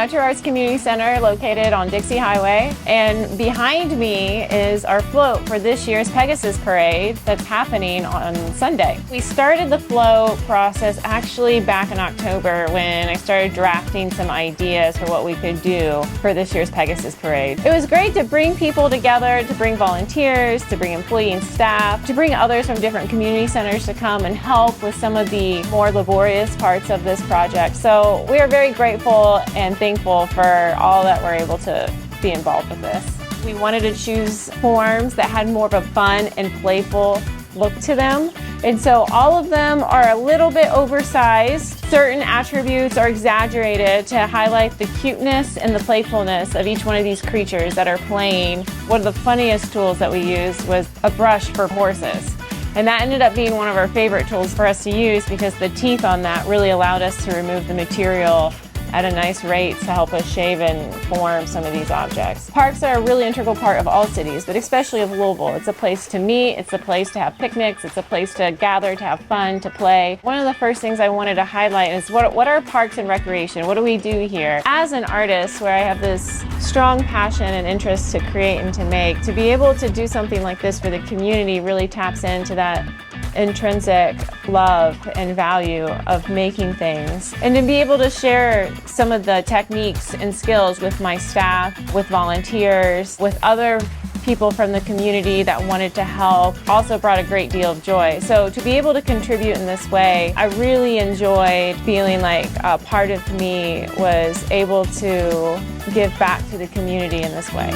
Metro Arts Community Center located on Dixie Highway. And behind me is our float for this year's Pegasus Parade that's happening on Sunday. We started the float process actually back in October when I started drafting some ideas for what we could do for this year's Pegasus Parade. It was great to bring people together, to bring volunteers, to bring employee and staff, to bring others from different community centers to come and help with some of the more laborious parts of this project. So we are very grateful and thankful for all that we're able to be involved with this. We wanted to choose forms that had more of a fun and playful look to them. And so all of them are a little bit oversized. Certain attributes are exaggerated to highlight the cuteness and the playfulness of each one of these creatures that are playing. One of the funniest tools that we used was a brush for horses. And that ended up being one of our favorite tools for us to use because the teeth on that really allowed us to remove the material at a nice rate to help us shave and form some of these objects. Parks are a really integral part of all cities, but especially of Louisville. It's a place to meet, it's a place to have picnics, it's a place to gather, to have fun, to play. One of the first things I wanted to highlight is what are parks and recreation? What do we do here? As an artist, where I have this strong passion and interest to create and to make, to be able to do something like this for the community really taps into that intrinsic love and value of making things, and to be able to share some of the techniques and skills with my staff, with volunteers, with other people from the community that wanted to help also brought a great deal of joy. So to be able to contribute in this way, I really enjoyed feeling like a part of me was able to give back to the community in this way.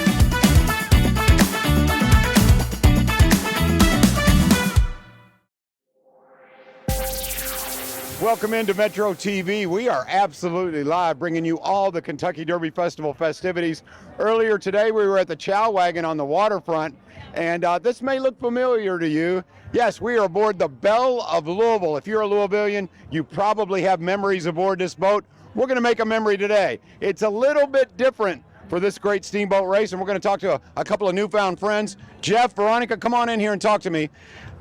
Welcome into Metro TV. We are absolutely live, bringing you all the Kentucky Derby Festival festivities. Earlier today, we were at the Chow Wagon on the waterfront, and this may look familiar to you. Yes, we are aboard the Belle of Louisville. If you're a Louisvillian, you probably have memories aboard this boat. We're going to make a memory today. It's a little bit different for this great steamboat race, and we're going to talk to a couple of newfound friends. Jeff, Veronica, come on in here and talk to me.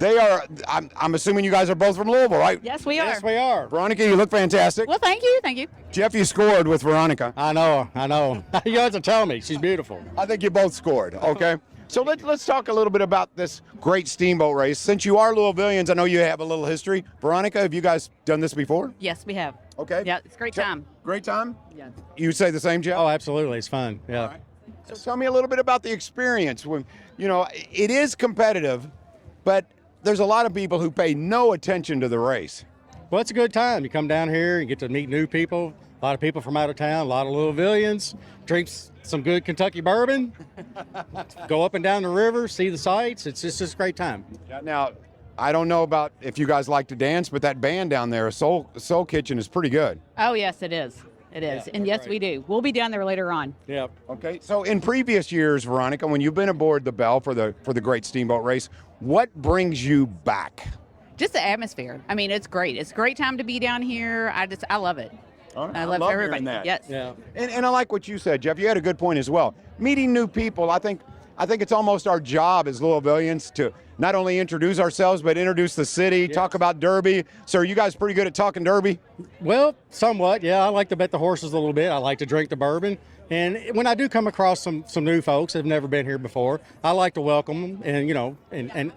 They are, I'm assuming you guys are both from Louisville, right? Yes, we are. Yes, we are. Veronica, you look fantastic. Well, thank you, thank you. Jeff, you scored with Veronica. I know. You guys are telling me she's beautiful. I think you both scored, okay? So let's talk a little bit about this great steamboat race. Since you are Louisvillians, I know you have a little history. Veronica, have you guys done this before? Yes, we have. Okay. Yeah, it's a great time. Great time? Yeah. You say the same, Jeff? Oh, absolutely. It's fun. Yeah. All right. So tell me a little bit about the experience. When, you know, it is competitive, but there's a lot of people who pay no attention to the race. Well, it's a good time. You come down here, you get to meet new people, a lot of people from out of town, a lot of Louisvillians, drink some good Kentucky bourbon, go up and down the river, see the sights. It's just a great time. Now, I don't know about if you guys like to dance, but that band down there, Soul Kitchen, is pretty good. Oh, yes, it is. It is. Yeah, and yes, right. we do. We'll be down there later on. Yep. Okay, so in previous years, Veronica, when you've been aboard the Belle for the great steamboat race, what brings you back? Just the atmosphere. I mean, it's great. It's a great time to be down here. I love it. All right, I love hearing everybody. that. Yes. Yeah. And I like what you said, Jeff. You had a good point as well. Meeting new people, I think it's almost our job as Louisvillians to not only introduce ourselves, but introduce the city, talk about Derby. So are you guys pretty good at talking Derby? Well, somewhat. Yeah, I like to bet the horses a little bit. I like to drink the bourbon. And when I do come across some new folks that have never been here before, I like to welcome them and, you know, and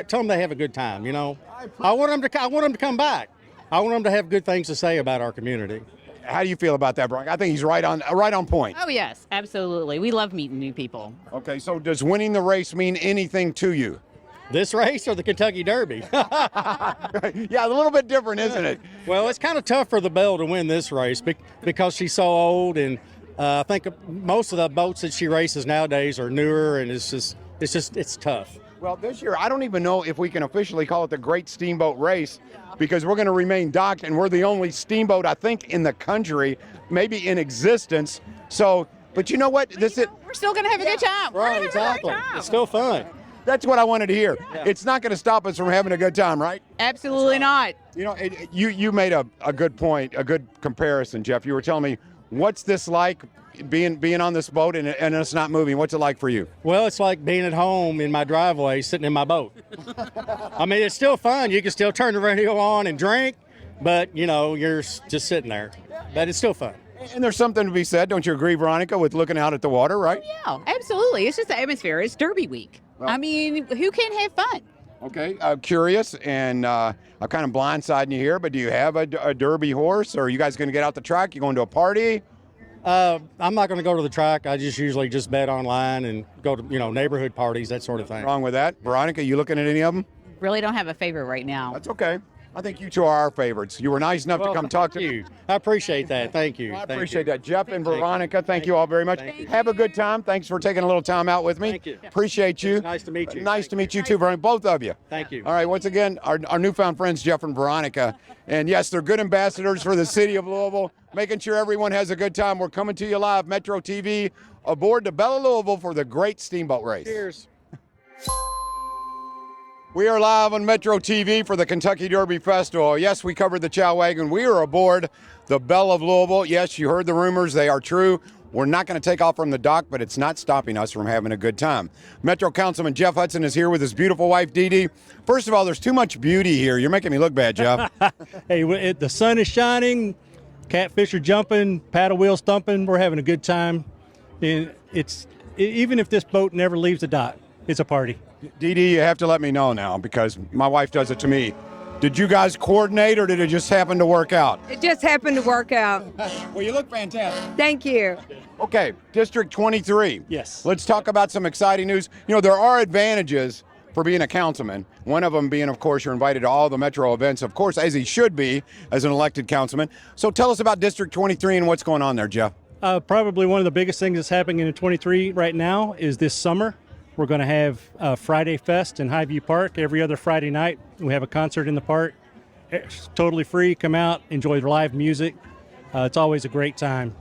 tell them they have a good time, you know. I want them to come back. I want them to have good things to say about our community. How do you feel about that, Brian? I think he's right on point. Oh, yes, absolutely. We love meeting new people. Okay, so does winning the race mean anything to you? This race or the Kentucky Derby? Yeah, a little bit different, isn't it? Well, it's kind of tough for the Belle to win this race because she's so old, and I think most of the boats that she races nowadays are newer, and it's tough. Well, this year, I don't even know if we can officially call it the Great Steamboat Race because we're going to remain docked, and we're the only steamboat, I think, in the country, maybe in existence. So, but you know what? We're still going to have a good time. Right, exactly. It's still fun. That's what I wanted to hear. Yeah. It's not going to stop us from having a good time, right? Absolutely not. You know, you made a good point, a good comparison, Jeff. You were telling me, what's this like being on this boat and it's not moving? What's it like for you? Well, it's like being at home in my driveway sitting in my boat. I mean, it's still fun. You can still turn the radio on and drink, but, you know, you're just sitting there. But it's still fun. And there's something to be said, don't you agree, Veronica, with looking out at the water, right? Yeah, absolutely. It's just the atmosphere. It's Derby week. Well- I mean, who can't have fun? Okay, curious, and I'm kind of blindsiding you here, but do you have a Derby horse, or are you guys going to get out the track? You going to a party? I'm not going to go to the track. I just usually just bet online and go to neighborhood parties, that sort of thing. Wrong with that. Veronica, you looking at any of them? Really don't have a favorite right now. That's okay. I think you two are our favorites. You were nice enough to come talk to you. I appreciate that. Thank you. I appreciate that. Jeff and Veronica, thank you all very much. Have a good time. Thanks for taking a little time out with me. Thank you. Appreciate you. It's nice to meet you. Nice to meet you too, Veronica, both of you. Thank you. All right, once again, our newfound friends, Jeff and Veronica. And yes, they're good ambassadors for the city of Louisville, making sure everyone has a good time. We're coming to you live, Metro TV, aboard the Belle of Louisville for the great steamboat race. Cheers. We are live on Metro TV for the Kentucky Derby Festival. Yes, we covered the Chow Wagon. We are aboard the Belle of Louisville. Yes, you heard the rumors. They are true. We're not going to take off from the dock, but it's not stopping us from having a good time. Metro Councilman Jeff Hudson is here with his beautiful wife, Dee Dee. First of all, there's too much beauty here. You're making me look bad, Jeff. Hey, the sun is shining, catfish are jumping, paddle wheels thumping. We're having a good time. And even if this boat never leaves the dock, it's a party. Dee Dee, you have to let me know now because my wife does it to me. Did you guys coordinate or did it just happen to work out? It just happened to work out. Well, you look fantastic. Thank you. Okay, District 23. Yes. Let's talk about some exciting news. You know, there are advantages for being a councilman. One of them being, of course, you're invited to all the Metro events, of course, as he should be as an elected councilman. So tell us about District 23 and what's going on there, Jeff. Probably one of the biggest things that's happening in 23 right now is this summer. We're going to have Friday Fest in Highview Park every other Friday night. We have a concert in the park. It's totally free. Come out, enjoy live music. It's always a great time.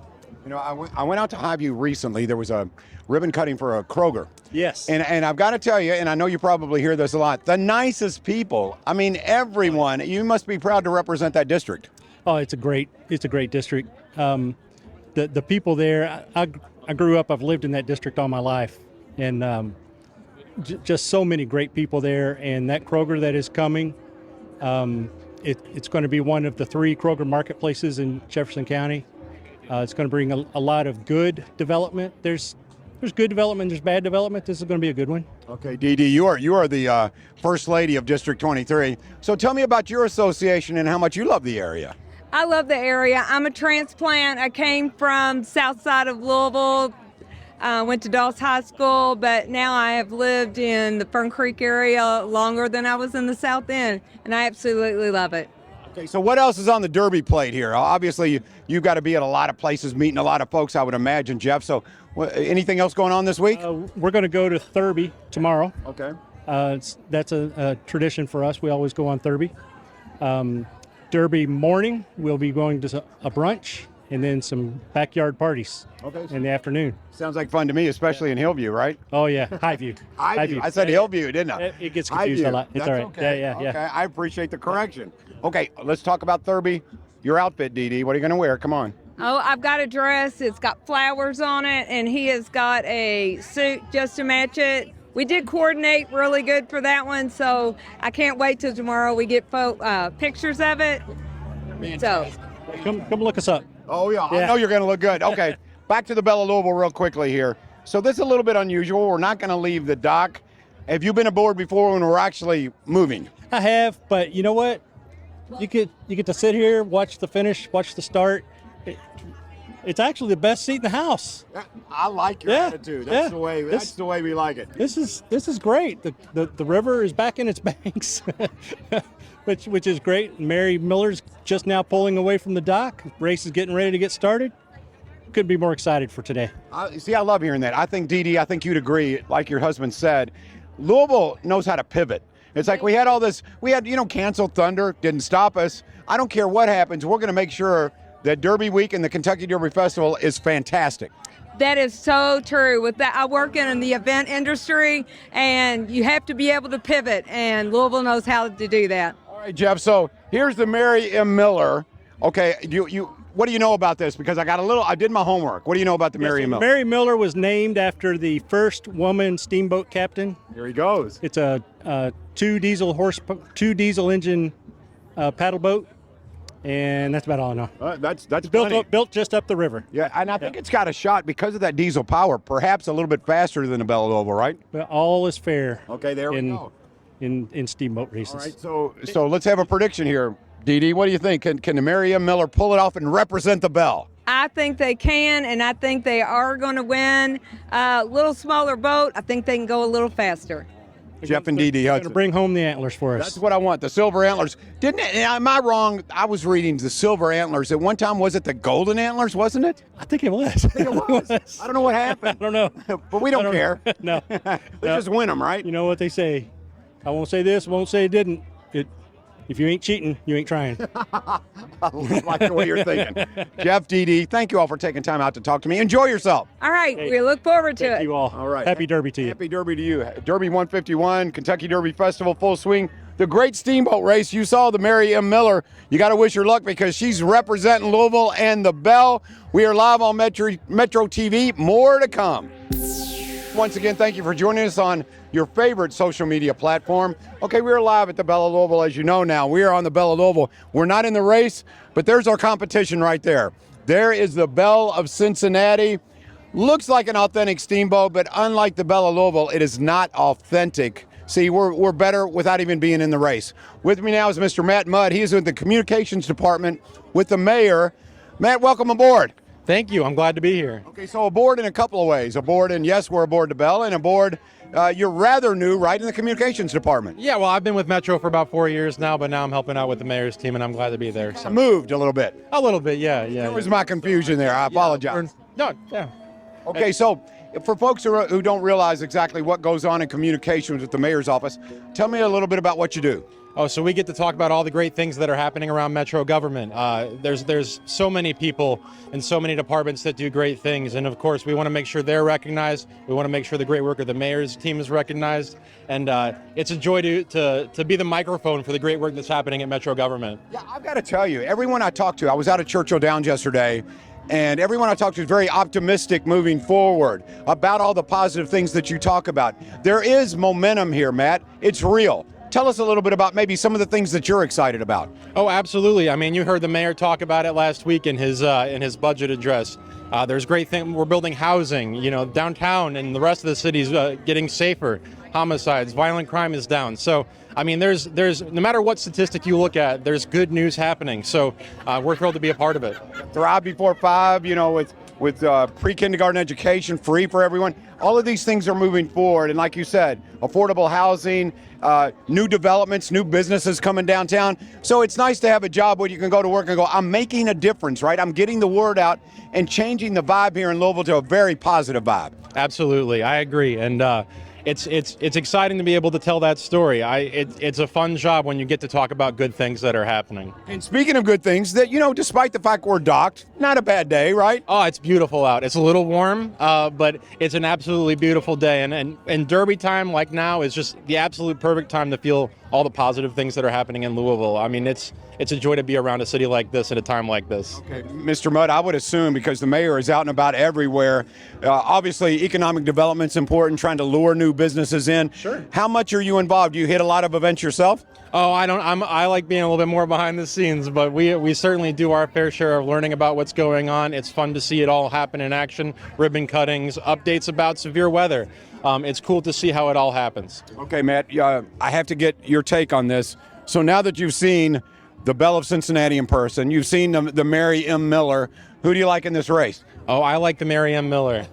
You know, I went out to Highview recently. There was a ribbon cutting for a Kroger. Yes. And I've got to tell you, and I know you probably hear this a lot, the nicest people. I mean, everyone. You must be proud to represent that district. Oh, it's a great district. The people there, I grew up, I've lived in that district all my life. And just so many great people there. And that Kroger that is coming, it's going to be one of the 3 Kroger marketplaces in Jefferson County. It's going to bring a lot of good development. There's good development, there's bad development. This is going to be a good one. Okay, Dee Dee, you are the First Lady of District 23. So tell me about your association and how much you love the area. I love the area. I'm a transplant. I came from south side of Louisville, went to Dawes High School, but now I have lived in the Fern Creek area longer than I was in the South End, and I absolutely love it. Okay, so what else is on the Derby plate here? Obviously, you've got to be at a lot of places, meeting a lot of folks, I would imagine, Jeff. So anything else going on this week? We're going to go to Thurby tomorrow. Okay. That's a tradition for us. We always go on Thurby. Derby morning, we'll be going to a brunch and then some backyard parties in the afternoon. Sounds like fun to me, especially in Hillview, right? Oh, yeah, Highview. Highview. I said Hillview, didn't I? It gets confused a lot. It's That's all right. Okay. Yeah. Okay, I appreciate the correction. Okay, let's talk about Thurby. Your outfit, Dee Dee. What are you going to wear? Come on. Oh, I've got a dress. It's got flowers on it, and he has got a suit just to match it. We did coordinate really good for that one, so I can't wait till tomorrow we get pictures of it. So, Come look us up. Oh, yeah. I know you're going to look good. Okay, back to the Belle of Louisville real quickly here. So this is a little bit unusual. We're not going to leave the dock. Have you been aboard before when we're actually moving? I have, but you know what? You get to sit here, watch the finish, watch the start. It's actually the best seat in the house. I like your attitude. That's the way. That's the way we like it. This is great. The river is back in its banks, which is great. Mary Miller's just now pulling away from the dock. Race is getting ready to get started. Couldn't be more excited for today. See, I love hearing that. I think, Dee Dee, I think you'd agree, like your husband said, Louisville knows how to pivot. It's like we had canceled Thunder, didn't stop us. I don't care what happens. We're going to make sure that Derby Week and the Kentucky Derby Festival is fantastic. that is so true. With that, I work in the event industry, and you have to be able to pivot, and Louisville knows how to do that. All right, Jeff. So here's the Mary M. Miller. Okay, what do you know about this? Because I did my homework. What do you know about the Mary M. Miller? Mary Miller was named after the first woman steamboat captain. Here he goes. It's a two diesel engine paddle boat. and that's about all I know. That's Built just up the river. Yeah, and I think it's got a shot because of that diesel power, perhaps a little bit faster than the Bella Oval, right? But all is fair. Okay, there we go. In steamboat races. All right, so let's have a prediction here. Dee Dee, what do you think? Can the Mary M. Miller pull it off and represent the Bell? I think they can, and I think they are going to win. Little smaller boat. I think they can go a little faster. Jeff and Dee Dee Going Hudson. to bring home the antlers for us. That's what I want. The silver antlers. Didn't it? Am I wrong? I was reading the silver antlers. At one time, was it the golden antlers? Wasn't it? I think it was. I think it was. I don't know what happened. I don't know. But we don't care. No. Let's just win them, right? You know what they say. I won't say this, won't say it didn't. If you ain't cheating, you ain't trying. I like the way you're thinking. Jeff, Dee Dee, thank you all for taking time out to talk to me. Enjoy yourself. All right, Hey, we look forward to Thank it. you all. All right. Happy Derby to you. Happy Derby to you. Derby 151, Kentucky Derby Festival, full swing. The great steamboat race. You saw the Mary M. Miller. You got to wish her luck because she's representing Louisville and the Bell. We are live on Metro TV. More to come. Once again, thank you for joining us on your favorite social media platform. Okay, we are live at the Bell of Louisville, as you know now. We are on the Bell of Louisville. We're not in the race, but there's our competition right there. There is the Bell of Cincinnati. Looks like an authentic steamboat, but unlike the Bell of Louisville, it is not authentic. See, we're better without even being in the race. With me now is Mr. Matt Mudd. He is with the communications department with the mayor. Matt, welcome aboard. Thank you. I'm glad to be here. Okay, so aboard in a couple of ways. Aboard, and yes, we're aboard the Bell, and aboard, you're rather new, right, in the communications department. Yeah, well, I've been with Metro for about 4 years now, but now I'm helping out with the mayor's team, and I'm glad to be there. I moved a little bit. A little bit, yeah. There was my confusion there. I apologize. No, yeah. Okay, so for folks who don't realize exactly what goes on in communications with the mayor's office, tell me a little bit about what you do. Oh, so we get to talk about all the great things that are happening around Metro government. There's so many people and so many departments that do great things, and of course we want to make sure they're recognized. We want to make sure the great work of the mayor's team is recognized, and it's a joy to be the microphone for the great work that's happening at Metro government. Yeah, I've got to tell you, everyone I talked to, I was out at Churchill Downs yesterday, and everyone I talked to is very optimistic moving forward about all the positive things that you talk about. There is momentum here, Matt. It's real. Tell us a little bit about maybe some of the things that you're excited about. Oh, absolutely. I mean, you heard the mayor talk about it last week in his budget address. There's great things. We're building housing, downtown, and the rest of the city's getting safer. Homicides, violent crime is down. So, I mean, there's no matter what statistic you look at, there's good news happening. So, we're thrilled to be a part of it. Thrive Before 5, with pre-kindergarten education free for everyone. All of these things are moving forward, and like you said, affordable housing, new developments, new businesses coming downtown. So it's nice to have a job where you can go to work and go, I'm making a difference, right? I'm getting the word out and changing the vibe here in Louisville to a very positive vibe. Absolutely, I agree, and it's exciting to be able to tell that story. It's a fun job when you get to talk about good things that are happening. And speaking of good things, that despite the fact we're docked, not a bad day, right? Oh, it's beautiful out. It's a little warm, but it's an absolutely beautiful day. And Derby time, like now, is just the absolute perfect time to feel all the positive things that are happening in Louisville. I mean, it's a joy to be around a city like this at a time like this. Okay, Mr. Mudd, I would assume because the mayor is out and about everywhere, obviously economic development's important, trying to lure new businesses in. Sure. How much are you involved? Do you hit a lot of events yourself? Oh, I like being a little bit more behind the scenes, but we certainly do our fair share of learning about what's going on. It's fun to see it all happen in action, ribbon cuttings, updates about severe weather. It's cool to see how it all happens. Okay, Matt, I have to get your take on this. So now that you've seen the Bell of Cincinnati in person, you've seen the Mary M. Miller, who do you like in this race? Oh, I like the Mary M. Miller.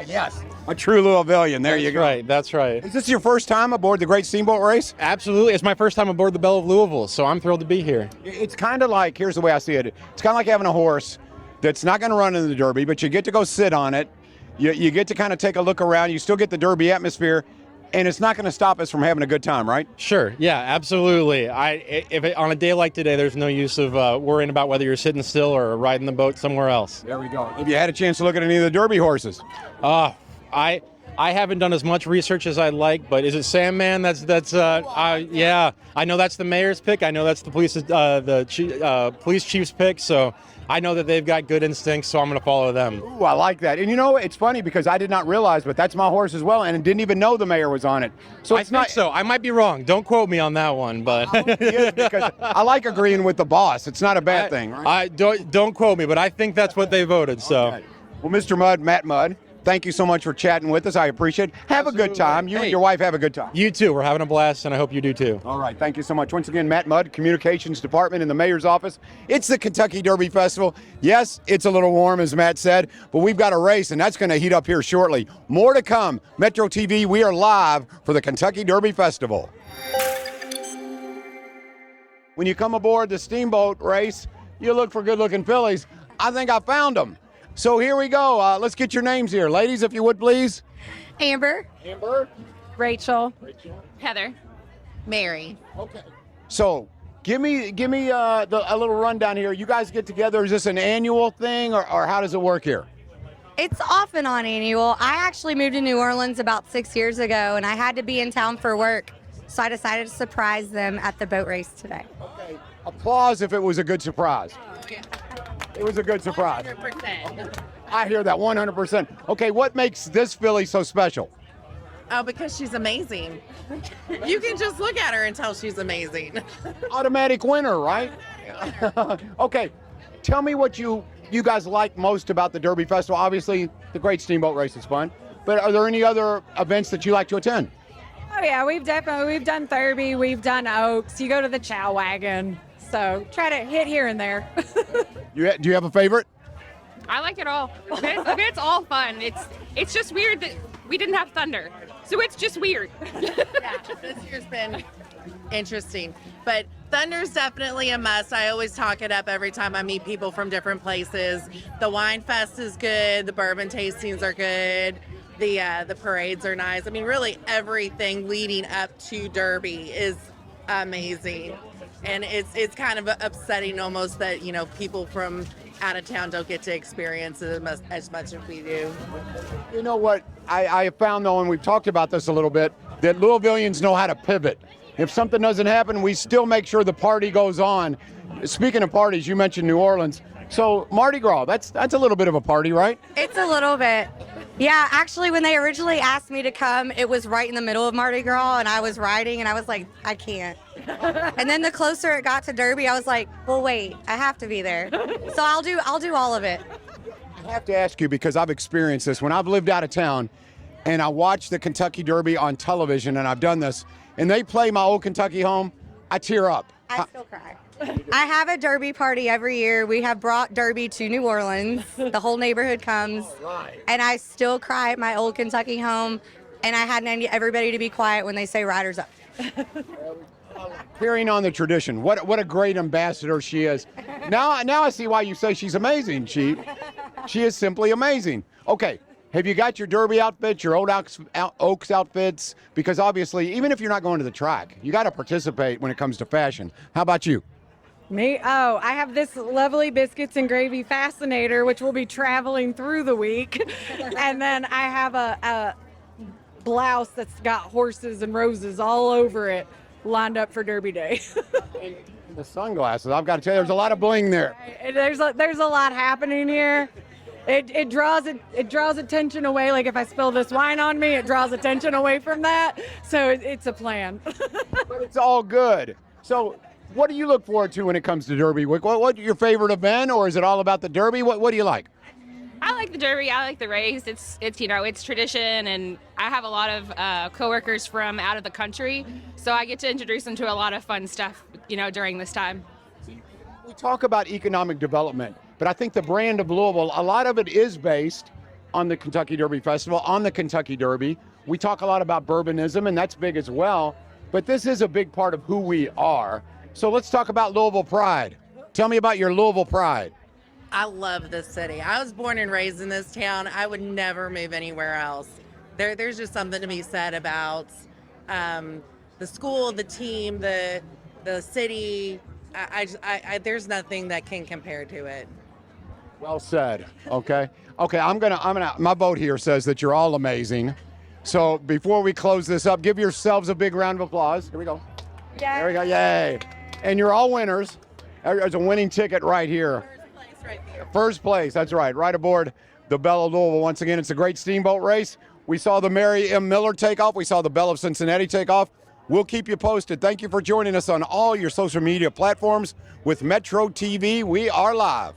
Yes. A true Louisvillian. There you go. That's right. Is this your first time aboard the Great Steamboat Race? Absolutely. It's my first time aboard the Bell of Louisville, so I'm thrilled to be here. It's kind of like, here's the way I see it. It's kind of like having a horse that's not going to run in the Derby, but you get to go sit on it. You get to kind of take a look around. You still get the Derby atmosphere, and it's not going to stop us from having a good time, right? Sure. Yeah, absolutely. On a day like today, there's no use of worrying about whether you're sitting still or riding the boat somewhere else. There we go. Have you had a chance to look at any of the Derby horses? I haven't done as much research as I'd like, but is it Sandman? Yeah. I know that's the mayor's pick. I know that's the police chief's pick. So I know that they've got good instincts. So I'm going to follow them. Ooh, I like that. And you know, it's funny because I did not realize, but that's my horse as well, and didn't even know the mayor was on it. So it's not. So I might be wrong. Don't quote me on that one, but Because I like agreeing with the boss. It's not a bad thing, right? I don't quote me, but I think that's what they voted. So. Okay. Well, Mr. Mudd, Matt Mudd, thank you so much for chatting with us. I appreciate it. Have a good time. You and your wife have a good time. You too. We're having a blast, and I hope you do too. All right. Thank you so much. Once again, Matt Mudd, Communications Department in the Mayor's Office. It's the Kentucky Derby Festival. Yes, it's a little warm, as Matt said, but we've got a race, and that's going to heat up here shortly. More to come. Metro TV, we are live for the Kentucky Derby Festival. When you come aboard the steamboat race, you look for good-looking fillies. I think I found them. So here we go. Let's get your names here. Ladies, if you would, please. Amber. Amber. Rachel. Heather. Mary. Okay. So give me a little rundown here. You guys get together. Is this an annual thing, or how does it work here? It's off and on annual. I actually moved to New Orleans about 6 years ago, and I had to be in town for work, so I decided to surprise them at the boat race today. Okay. Applause if it was a good surprise. It was a good surprise. 100%. I hear that 100%. Okay, what makes this filly so special? Oh, because she's amazing. You can just look at her and tell she's amazing. Automatic winner, right? Okay, tell me what you guys like most about the Derby Festival. Obviously, the Great Steamboat Race is fun, but are there any other events that you like to attend? Oh yeah, we've done Thurby, we've done Oaks. You go to the Chow Wagon, so try to hit here and there. Do you have a favorite? I like it all. It's all fun. It's just weird that we didn't have thunder, so it's just weird. Yeah, this year's been interesting, but Thunder's definitely a must. I always talk it up every time I meet people from different places. The wine fest is good. The bourbon tastings are good. The parades are nice. I mean, really everything leading up to Derby is amazing, and it's kind of upsetting almost that people from out of town don't get to experience it as much as we do. You know what I have found, though, and we've talked about this a little bit, that Louisvillians know how to pivot. If something doesn't happen, we still make sure the party goes on. Speaking of parties, you mentioned New Orleans. So Mardi Gras, that's a little bit of a party, right? It's a little bit. Yeah, actually, when they originally asked me to come, it was right in the middle of Mardi Gras, and I was riding, and I was like, I can't. And then the closer it got to Derby, I was like, well, wait, I have to be there. So I'll do all of it. I have to ask you, because I've experienced this. When I've lived out of town and I watch the Kentucky Derby on television, and I've done this, and they play My Old Kentucky Home, I tear up. I still cry. I have a Derby party every year. We have brought Derby to New Orleans. The whole neighborhood comes. And I still cry at My Old Kentucky Home. And I had everybody to be quiet when they say riders up. Carrying on the tradition. What a great ambassador she is. Now I see why you say she's amazing. She is simply amazing. Okay, have you got your Derby outfits, your old Oaks outfits? Because obviously, even if you're not going to the track, you got to participate when it comes to fashion. How about you? Me? Oh, I have this lovely biscuits and gravy fascinator, which will be traveling through the week. And then I have a blouse that's got horses and roses all over it, lined up for Derby Day. The sunglasses, I've got to tell you, there's a lot of bling there. There's a lot happening here. It draws attention away. Like if I spill this wine on me, it draws attention away from that. So it's a plan. But it's all good. So what do you look forward to when it comes to Derby? What your favorite event, or is it all about the Derby? What do you like? I like the Derby. I like the race. It's tradition, and I have a lot of coworkers from out of the country, so I get to introduce them to a lot of fun stuff, during this time. We talk about economic development, but I think the brand of Louisville, a lot of it is based on the Kentucky Derby Festival, on the Kentucky Derby. We talk a lot about bourbonism, and that's big as well, but this is a big part of who we are. So let's talk about Louisville pride. Tell me about your Louisville pride. I love this city. I was born and raised in this town. I would never move anywhere else. There's just something to be said about the school, the team, the city. There's nothing that can compare to it. Well said. Okay. I'm gonna. My vote here says that you're all amazing, So before we close this up, give yourselves a big round of applause. Here we go. There we go. Yay. And you're all winners. There's a winning ticket right here. First place, that's right, right aboard the Belle of Louisville. Once again, it's a great steamboat race. We saw the Mary M. Miller take off. We saw the Belle of Cincinnati take off. We'll keep you posted. Thank you for joining us on all your social media platforms with Metro TV. We are live.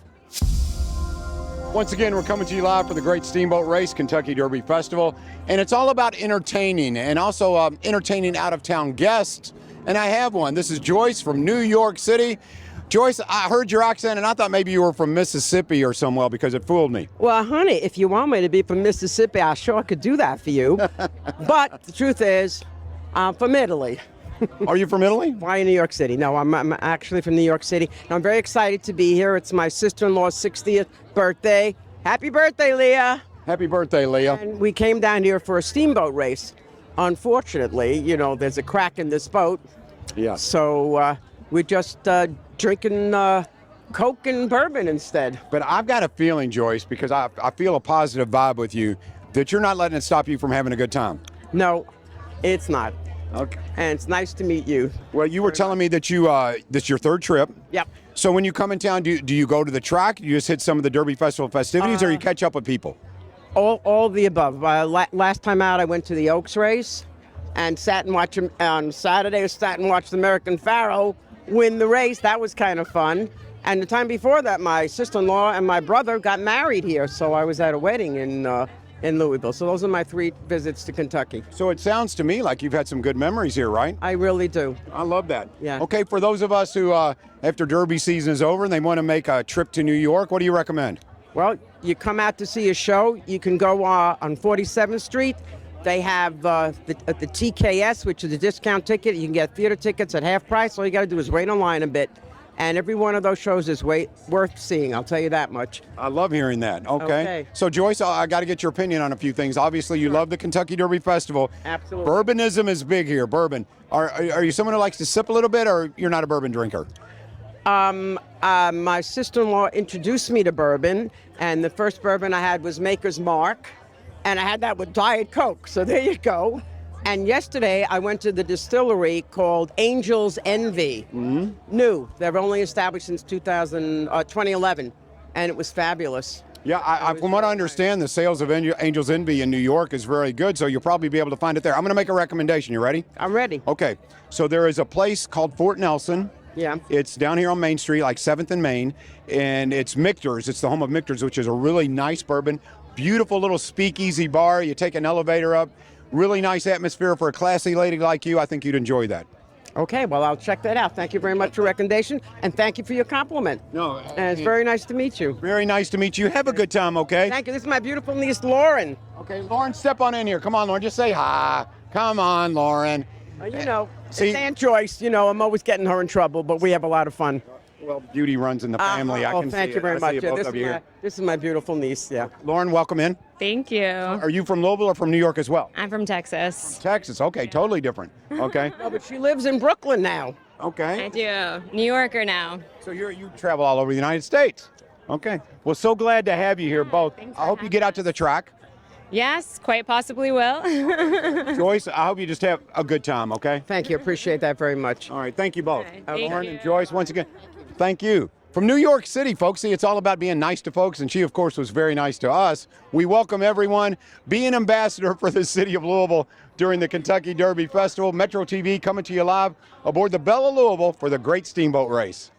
Once again, we're coming to you live for the Great Steamboat Race, Kentucky Derby Festival. And it's all about entertaining and also entertaining out-of-town guests. And I have one. This is Joyce from New York City. Joyce, I heard your accent, and I thought maybe you were from Mississippi or somewhere because it fooled me. Well, honey, if you want me to be from Mississippi, I sure could do that for you. But the truth is, I'm from Italy. Are you from Italy? Why in New York City? No, I'm actually from New York City. And I'm very excited to be here. It's my sister-in-law's 60th birthday. Happy birthday, Leah. Happy birthday, Leah. And we came down here for a steamboat race. Unfortunately, you know, there's a crack in this boat. Yeah. So we're just drinking Coke and bourbon instead. But I've got a feeling, Joyce, because I feel a positive vibe with you, that you're not letting it stop you from having a good time. No, it's not. Okay. And it's nice to meet you. Well, you were telling me that this is your third trip. Yep. So when you come in town, do you go to the track? Do you just hit some of the Derby Festival festivities, or you catch up with people? All the above. Last time out, I went to the Oaks race and sat and watched him on Saturday. I sat and watched the American Pharaoh win the race. That was kind of fun. And the time before that, my sister-in-law and my brother got married here, so I was at a wedding in Louisville. So those are my 3 visits to Kentucky. So it sounds to me like you've had some good memories here, right? I really do. I love that. Yeah. Okay, for those of us who, after Derby season is over and they want to make a trip to New York, what do you recommend? Well, you come out to see a show. You can go on 47th Street. They have the TKS, which is a discount ticket. You can get theater tickets at half price. All you got to do is wait online a bit. And every one of those shows is worth seeing, I'll tell you that much. I love hearing that. Okay. So, Joyce, I got to get your opinion on a few things. Obviously, you love the Kentucky Derby Festival. Absolutely. Bourbonism is big here, bourbon. Are you someone who likes to sip a little bit, or you're not a bourbon drinker? My sister-in-law introduced me to bourbon, and the first bourbon I had was Maker's Mark, and I had that with Diet Coke, so there you go. And yesterday, I went to the distillery called Angel's Envy. Mm-hmm. New. They're only established since 2011, and it was fabulous. Yeah, from what I understand, the sales of Angel's Envy in New York is very good, so you'll probably be able to find it there. I'm going to make a recommendation. You ready? I'm ready. Okay. So there is a place called Fort Nelson. Yeah. It's down here on Main Street, like 7th and Main, and it's Michter's. It's the home of Michter's, which is a really nice bourbon. Beautiful little speakeasy bar. You take an elevator up. Really nice atmosphere for a classy lady like you. I think you'd enjoy that. Okay, well, I'll check that out. Thank you very much for your recommendation, and thank you for your compliment. No, and it's very nice to meet you. Very nice to meet you. Have a good time, okay? Thank you. This is my beautiful niece, Lauren. Okay, Lauren, step on in here. Come on, Lauren. Just say hi. Come on, Lauren. You know, it's Aunt Joyce. You know, I'm always getting her in trouble, but we have a lot of fun. Well, beauty runs in the family. I can thank see you very it. much. I see both of you here. This is my beautiful niece, yeah. Lauren, welcome in. Thank you. Are you from Louisville or from New York as well? I'm from Texas. Texas, okay, totally different. Okay. No, but she lives in Brooklyn now. Okay. I do. New Yorker now. So you travel all over the United States. Okay. Well, so glad to have you here both. I hope you get out to the track. Yes, quite possibly will. Joyce, I hope you just have a good time, okay? Thank you. Appreciate that very much. All right. Thank you both. Thank Lauren you. and Joyce, once again, thank you. From New York City, folks, see, it's all about being nice to folks, and she, of course, was very nice to us. We welcome everyone. Be an ambassador for the city of Louisville during the Kentucky Derby Festival. Metro TV coming to you live aboard the Belle of Louisville for the Great Steamboat Race.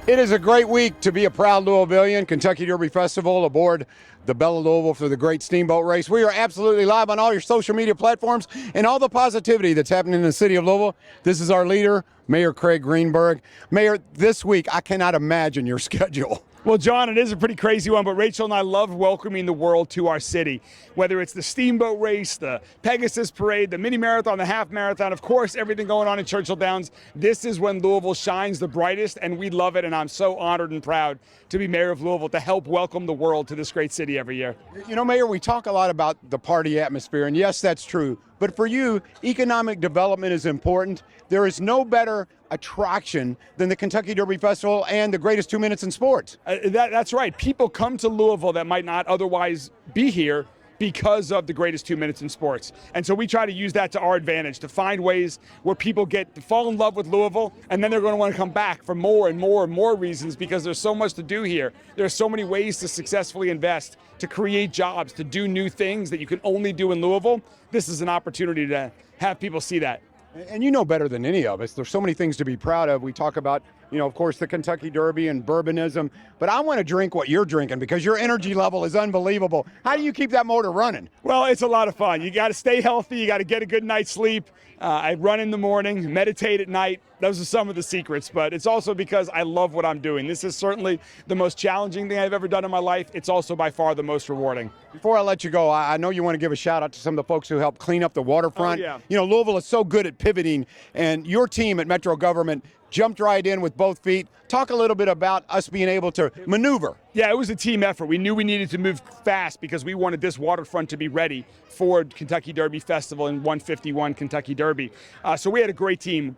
It is a great week to be a proud Louisvillian. Kentucky Derby Festival aboard the Belle of Louisville for the Great Steamboat Race. We are absolutely live on all your social media platforms and all the positivity that's happening in the city of Louisville. This is our leader, Mayor Craig Greenberg. Mayor, this week, I cannot imagine your schedule. Well, John, it is a pretty crazy one, but Rachel and I love welcoming the world to our city. Whether it's the Steamboat Race, the Pegasus Parade, the Mini Marathon, the Half Marathon, of course, everything going on in Churchill Downs. This is when Louisville shines the brightest, and we love it, and I'm so honored and proud to be mayor of Louisville to help welcome the world to this great city every year. You know, Mayor, we talk a lot about the party atmosphere, and yes, that's true. But for you, economic development is important. There is no better attraction than the Kentucky Derby Festival and the greatest 2 minutes in sports. That's right. People come to Louisville that might not otherwise be here because of the greatest 2 minutes in sports. And so we try to use that to our advantage, to find ways where people get to fall in love with Louisville, and then they're going to want to come back for more and more and more reasons, because there's so much to do here. There's so many ways to successfully invest, to create jobs, to do new things that you can only do in Louisville. This is an opportunity to have people see that. And you know better than any of us, there's so many things to be proud of. We talk about, of course, the Kentucky Derby and bourbonism, but I want to drink what you're drinking because your energy level is unbelievable. How do you keep that motor running? Well, it's a lot of fun. You got to stay healthy. You got to get a good night's sleep. I run in the morning, meditate at night. Those are some of the secrets, but it's also because I love what I'm doing. This is certainly the most challenging thing I've ever done in my life. It's also by far the most rewarding. Before I let you go, I know you want to give a shout out to some of the folks who helped clean up the waterfront. Oh, yeah. Louisville is so good at pivoting, and your team at Metro Government jumped right in with both feet. Talk a little bit about us being able to maneuver. Yeah, it was a team effort. We knew we needed to move fast because we wanted this waterfront to be ready for Kentucky Derby Festival and 151 Kentucky Derby. So we had a great team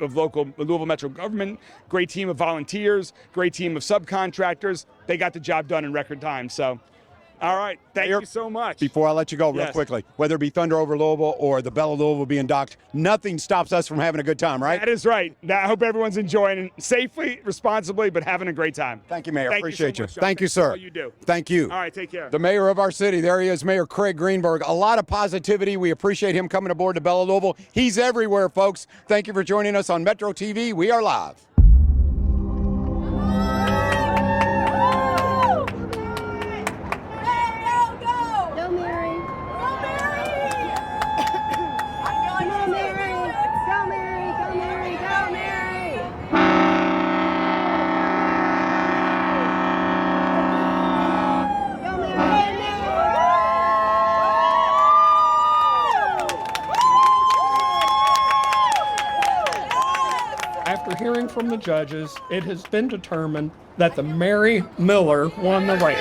of local Louisville Metro Government, great team of volunteers, great team of subcontractors. They got the job done in record time. So, all right, thank you so much. Before I let you go, real quickly, whether it be Thunder over Louisville or the Bell of Louisville being docked, nothing stops us from having a good time, right? That is right. I hope everyone's enjoying it safely, responsibly, but having a great time. Thank you, Mayor. Appreciate you. So much, Thank you, sir. all you do. Thank you. All right, take care. The mayor of our city, there he is, Mayor Craig Greenberg. A lot of positivity. We appreciate him coming aboard the Bell of Louisville. He's everywhere, folks. Thank you for joining us on Metro TV. We are live. After hearing from the judges, it has been determined that the Mary Miller won the race.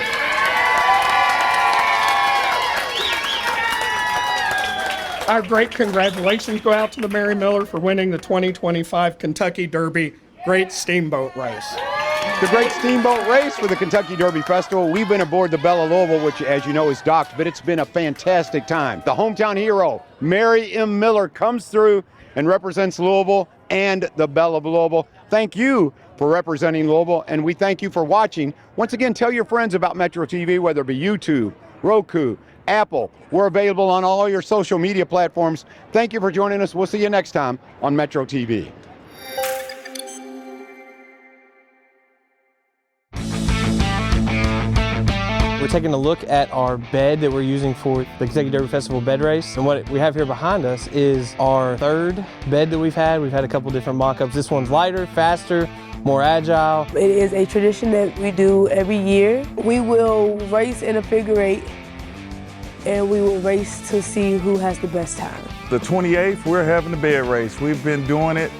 Our great congratulations go out to the Mary Miller for winning the 2025 Kentucky Derby Great Steamboat Race. The Great Steamboat Race for the Kentucky Derby Festival. We've been aboard the Bell of Louisville, which, as you know, is docked, but it's been a fantastic time. The hometown hero, Mary M. Miller, comes through and represents Louisville and the Bell of Louisville. Thank you for representing Louisville, and we thank you for watching. Once again, tell your friends about Metro TV, whether it be YouTube, Roku, Apple. We're available on all your social media platforms. Thank you for joining us. We'll see you next time on Metro TV. We're taking a look at our bed that we're using for the Kentucky Derby Festival bed race. And what we have here behind us is our third bed that we've had. We've had a couple different mock-ups. This one's lighter, faster, more agile. It is a tradition that we do every year. We will race in a figure eight, and we will race to see who has the best time. The 28th, we're having the bed race. We've been doing it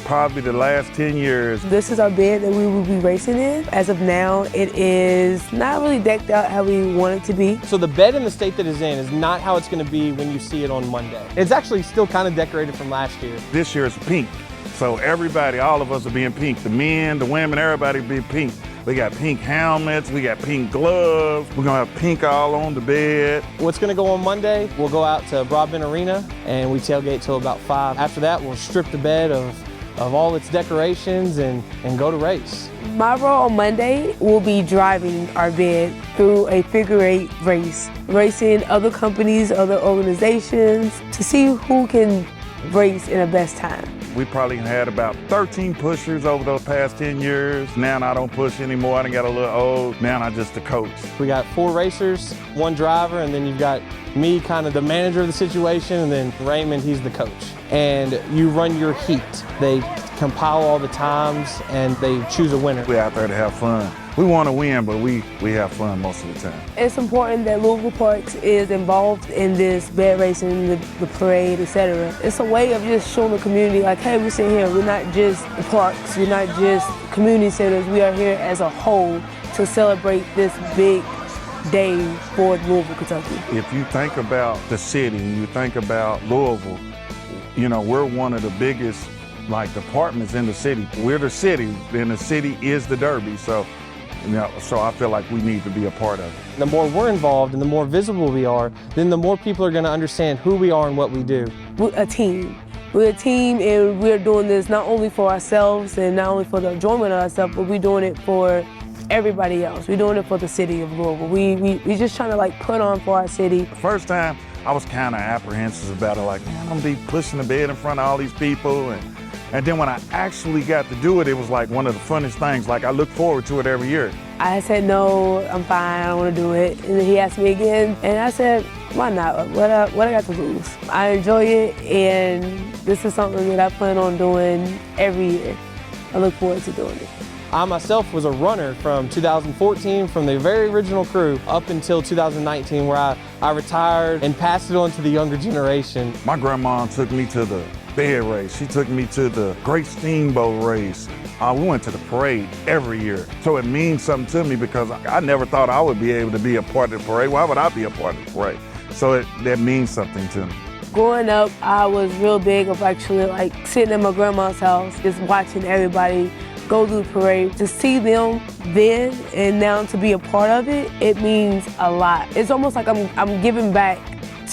probably the last 10 years. This is our bed that we will be racing in. As of now, it is not really decked out how we want it to be. So the bed in the state that it's in is not how it's going to be when you see it on Monday. It's actually still kind of decorated from last year. This year is pink. So everybody, all of us are being pink. The men, the women, everybody be pink. We got pink helmets, we got pink gloves. We're gonna have pink all on the bed. What's gonna go on Monday, we'll go out to Broadbent Arena and we tailgate till about 5. After that, we'll strip the bed of all its decorations and go to race. My role on Monday will be driving our bed through a figure eight race, racing other companies, other organizations to see who can race in the best time. We probably had about 13 pushers over those past 10 years. Now I don't push anymore. I done got a little old. Now I'm just the coach. We got 4 racers, 1 driver, and then you've got me, kind of the manager of the situation, and then Raymond, he's the coach. And you run your heat. They compile all the times and they choose a winner. We're out there to have fun. We want to win, but we have fun most of the time. It's important that Louisville Parks is involved in this bed racing, the parade, etc. It's a way of just showing the community, like, hey, we're sitting here. We're not just the parks. We're not just community centers. We are here as a whole to celebrate this big day for Louisville, Kentucky. If you think about the city and you think about Louisville, you know, we're one of the biggest, like, departments in the city. We're the city, and the city is the Derby. So So I feel like we need to be a part of it. The more we're involved and the more visible we are, then the more people are going to understand who we are and what we do. We're a team. We're a team, and we're doing this not only for ourselves and not only for the enjoyment of ourselves, but we're doing it for everybody else. We're doing it for the city of Louisville. We just trying to like put on for our city. The first time I was kind of apprehensive about it, like, man, I'm gonna be pushing the bed in front of all these people. And then when I actually got to do it, it was like one of the funnest things. Like I look forward to it every year. I said, no, I'm fine, I don't want to do it. And then he asked me again, and I said, why not? What I got to lose? I enjoy it, and this is something that I plan on doing every year. I look forward to doing it. I myself was a runner from 2014, from the very original crew, up until 2019, where I retired and passed it on to the younger generation. My grandma took me to the bed race. She took me to the Great Steamboat race. We went to the parade every year. So it means something to me because I never thought I would be able to be a part of the parade. Why would I be a part of the parade? So that means something to me. Growing up, I was real big of actually like sitting at my grandma's house, just watching everybody go through the parade. To see them then and now to be a part of it, it means a lot. It's almost like I'm giving back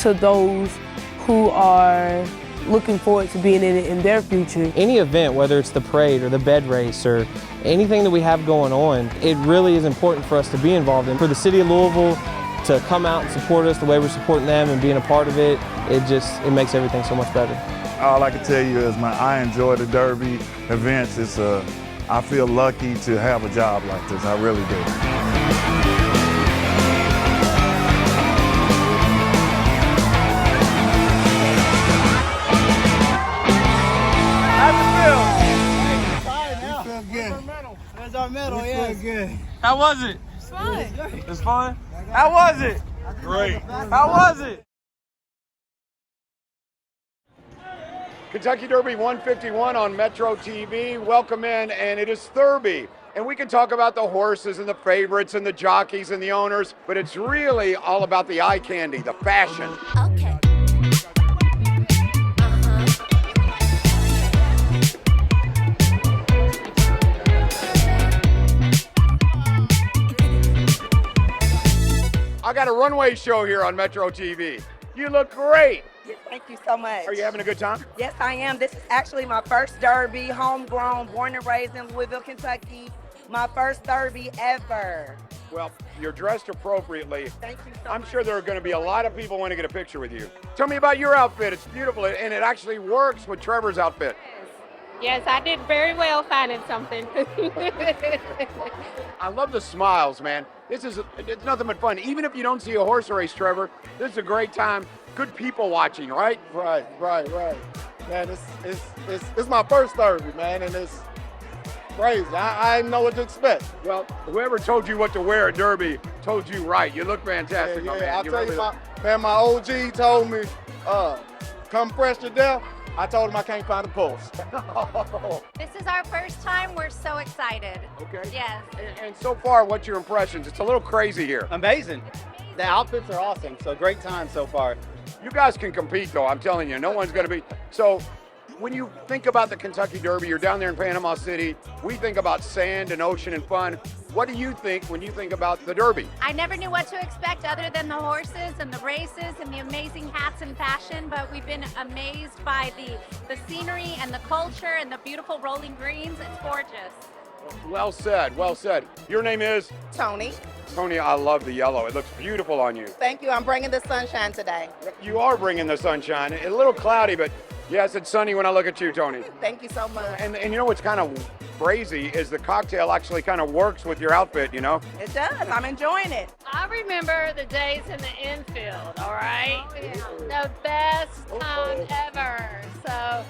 to those who are looking forward to being in it in their future. Any event, whether it's the parade or the bed race or anything that we have going on, it really is important for us to be involved in. For the city of Louisville to come out and support us the way we're supporting them and being a part of it, it makes everything so much better. All I can tell you is, man, I enjoy the Derby events. I feel lucky to have a job like this. I really do. Where's our medal? Yeah, good. How was it? It's fun. It's fun? How was it? Great. How was it? Kentucky Derby 151 on Metro TV. Welcome in, and it is Thurby. And we can talk about the horses and the favorites and the jockeys and the owners, but it's really all about the eye candy, the fashion. Okay. I got a runway show here on Metro TV. You look great. Yes, thank you so much. Are you having a good time? Yes, I am. This is actually my first Derby, homegrown, born and raised in Louisville, Kentucky. My first Derby ever. Well, you're dressed appropriately. Thank you so I'm much. sure there are going to be a lot of people want to get a picture with you. Tell me about your outfit. It's beautiful, and it actually works with Trevor's outfit. Yes, I did very well finding something. I love the smiles, man. It's nothing but fun. Even if you don't see a horse race, Trevor, this is a great time. Good people watching, right? Right. Man, it's my first Derby, man, and it's crazy. I didn't know what to expect. Well, whoever told you what to wear at Derby told you right. You look fantastic, my man. I'll tell you, my OG told me, come fresh to death. I told him I can't find a pulse. This is our first time. We're so excited. Okay. Yes. And so far, what's your impressions? It's a little crazy here. Amazing. The outfits are awesome, so great time so far. You guys can compete, though. I'm telling you, no one's going to be. So when you think about the Kentucky Derby, you're down there in Panama City. We think about sand and ocean and fun. What do you think when you think about the Derby? I never knew what to expect other than the horses and the races and the amazing hats and fashion, but we've been amazed by the scenery and the culture and the beautiful rolling greens. It's gorgeous. Well said, well said. Your name is? Tony. Tony, I love the yellow. It looks beautiful on you. Thank you. I'm bringing the sunshine today. You are bringing the sunshine. A little cloudy, but yes, it's sunny when I look at you, Tony. Thank you so much. And you know what's kind of crazy is the cocktail actually kind of works with your outfit, you know? It does. I'm enjoying it. I remember the days in the infield, all right? Oh, yeah. The best time ever. So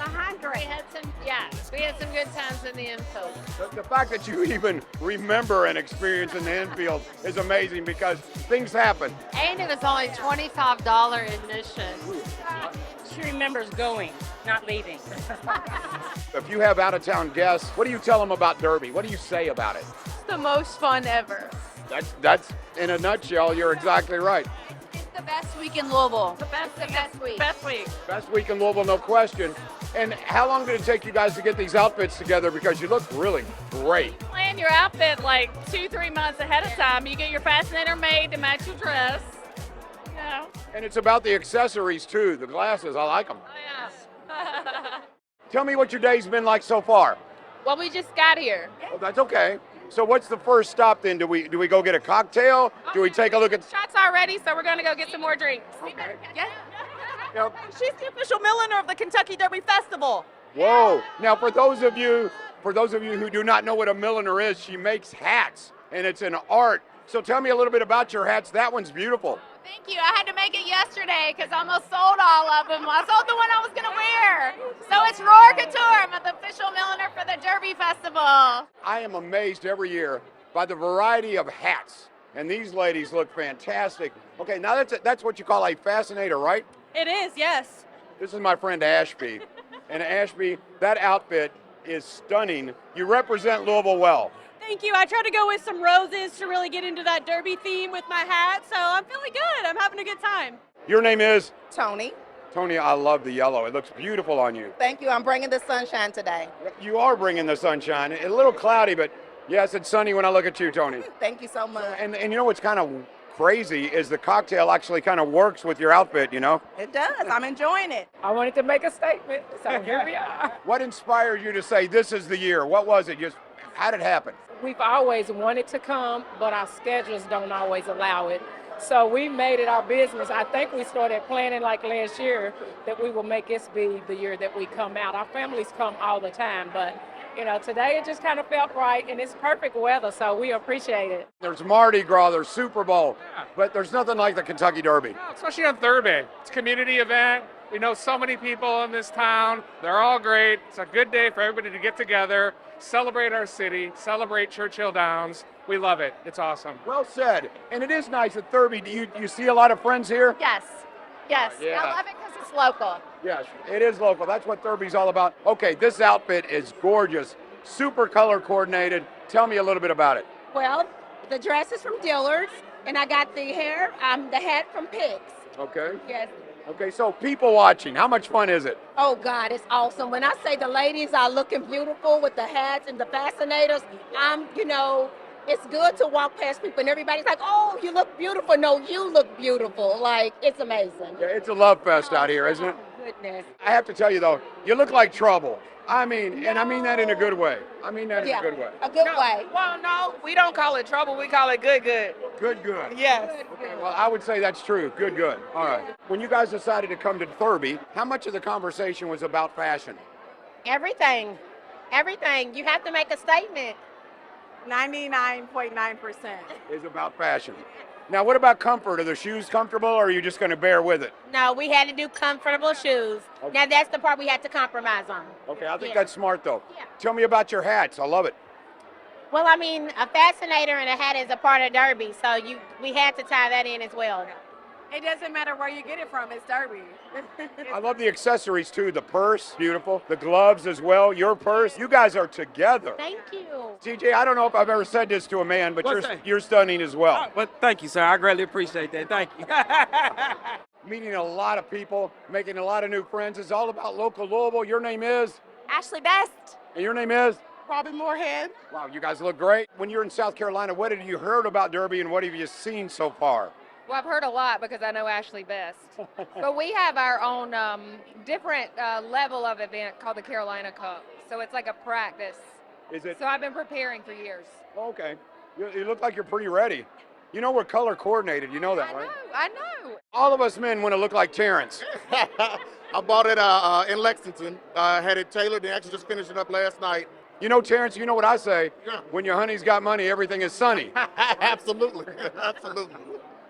we had some good times in the infield. The fact that you even remember an experience in the infield is amazing because things happen. And it was only $25 admission. She remembers going, not leaving. If you have out-of-town guests, what do you tell them about Derby? What do you say about it? It's the most fun ever. That's in a nutshell, you're exactly right. It's the best week in Louisville. The best week. Best week in Louisville, no question. And how long did it take you guys to get these outfits together? Because you look really great. Planned plan your outfit like 2-3 months ahead of time. You get your fascinator made to match your dress. You know. And it's about the accessories too, the glasses, I like them. Tell me what your day's been like so far. Well, we just got here. Oh, that's okay. So what's the first stop then? Do we go get a cocktail? Do we take a look at? Shots already, so we're gonna go get some more drinks. Okay. Yeah. Yep. She's the official milliner of the Kentucky Derby Festival. Whoa! Now, for those of you who do not know what a milliner is, she makes hats, and it's an art. So tell me a little bit about your hats. That one's beautiful. Thank you. I had to make it yesterday because I almost sold all of them. I sold the one I was gonna wear. So it's Roar Couture. I'm the official milliner for the Derby Festival. I am amazed every year by the variety of hats, and these ladies look fantastic. Okay, now that's what you call a fascinator, right? It is, yes. This is my friend Ashby. And Ashby, that outfit is stunning. You represent Louisville well. Thank you. I try to go with some roses to really get into that derby theme with my hat, so I'm feeling good. I'm having a good time. Your name is? Tony, Tony, I love the yellow. It looks beautiful on you. thank you. I'm bringing the sunshine today. You are bringing the sunshine. A little cloudy, but yes, it's sunny when I look at you, Tony. Thank you so much. And you know what's kind of crazy is the cocktail actually kind of works with your outfit, you know? It does. I'm enjoying it. I wanted to make a statement, so here we are. What inspired you to say this is the year? What was it? How did it happen? We've always wanted to come, but our schedules don't always allow it. So we made it our business. I think we started planning like last year that we will make this be the year that we come out. Our families come all the time, but you know, today it just kind of felt right, and it's perfect weather, so we appreciate it. There's Mardi Gras, there's Super Bowl, but there's nothing like the Kentucky Derby. Especially on Derby. It's a community event. We know so many people in this town. They're all great. It's a good day for everybody to get together, celebrate our city, celebrate Churchill Downs. We love it. It's awesome. Well said. And it is nice at Derby. Do you see a lot of friends here? Yes. Yes. Yeah. I love it because it's local. Yes, it is local. That's what Derby's all about. Okay, this outfit is gorgeous, super color coordinated. Tell me a little bit about it. Well, the dress is from Dillard's, and I got the hat from Pigs. Okay. Yes. Okay, so people watching, how much fun is it? Oh, God, it's awesome. When I say the ladies are looking beautiful with the hats and the fascinators, it's good to walk past people and everybody's like, oh, you look beautiful. No, you look beautiful. Like, it's amazing. Yeah, it's a love fest out here, isn't it? Goodness. I have to tell you, though, you look like trouble. I mean, and I mean that in a good way. I mean that in a good way. A good way. Well, no, we don't call it trouble. We call it good. Good. Yes. Okay, well, I would say that's true. Good. All right. When you guys decided to come to Derby, how much of the conversation was about fashion? Everything. You have to make a statement. 99.9%. Is about fashion. Now, what about comfort? Are the shoes comfortable, or are you just going to bear with it? No, we had to do comfortable shoes. Okay. Now that's the part we had to compromise on. Okay, I think that's smart, though. Yeah. Tell me about your hats. I love it. Well, I mean, a fascinator and a hat is a part of Derby, so we had to tie that in as well. It doesn't matter where you get it from, it's Derby. I love the accessories, too. The purse, beautiful. The gloves as well. Your purse. You guys are together. Thank you. TJ, I don't know if I've ever said this to a man, but you're stunning as well. Well, thank you, sir. I greatly appreciate that. Thank you. Meeting a lot of people, making a lot of new friends. It's all about local Louisville. Your name is? Ashley Best. And your name is? Robin Moorhead. Wow, you guys look great. When you're in South Carolina, what have you heard about Derby and what have you seen so far? Well, I've heard a lot because I know Ashley best. But we have our own different level of event called the Carolina Cup. So it's like a practice. Is it? So I've been preparing for years. Okay. You look like you're pretty ready. You know we're color coordinated. You know that, right? I know. All of us men want to look like Terrence. I bought it in Lexington. Had it tailored and actually just finished it up last night. You know, Terrence, you know what I say? Yeah. When your honey's got money, everything is sunny. Absolutely. Absolutely.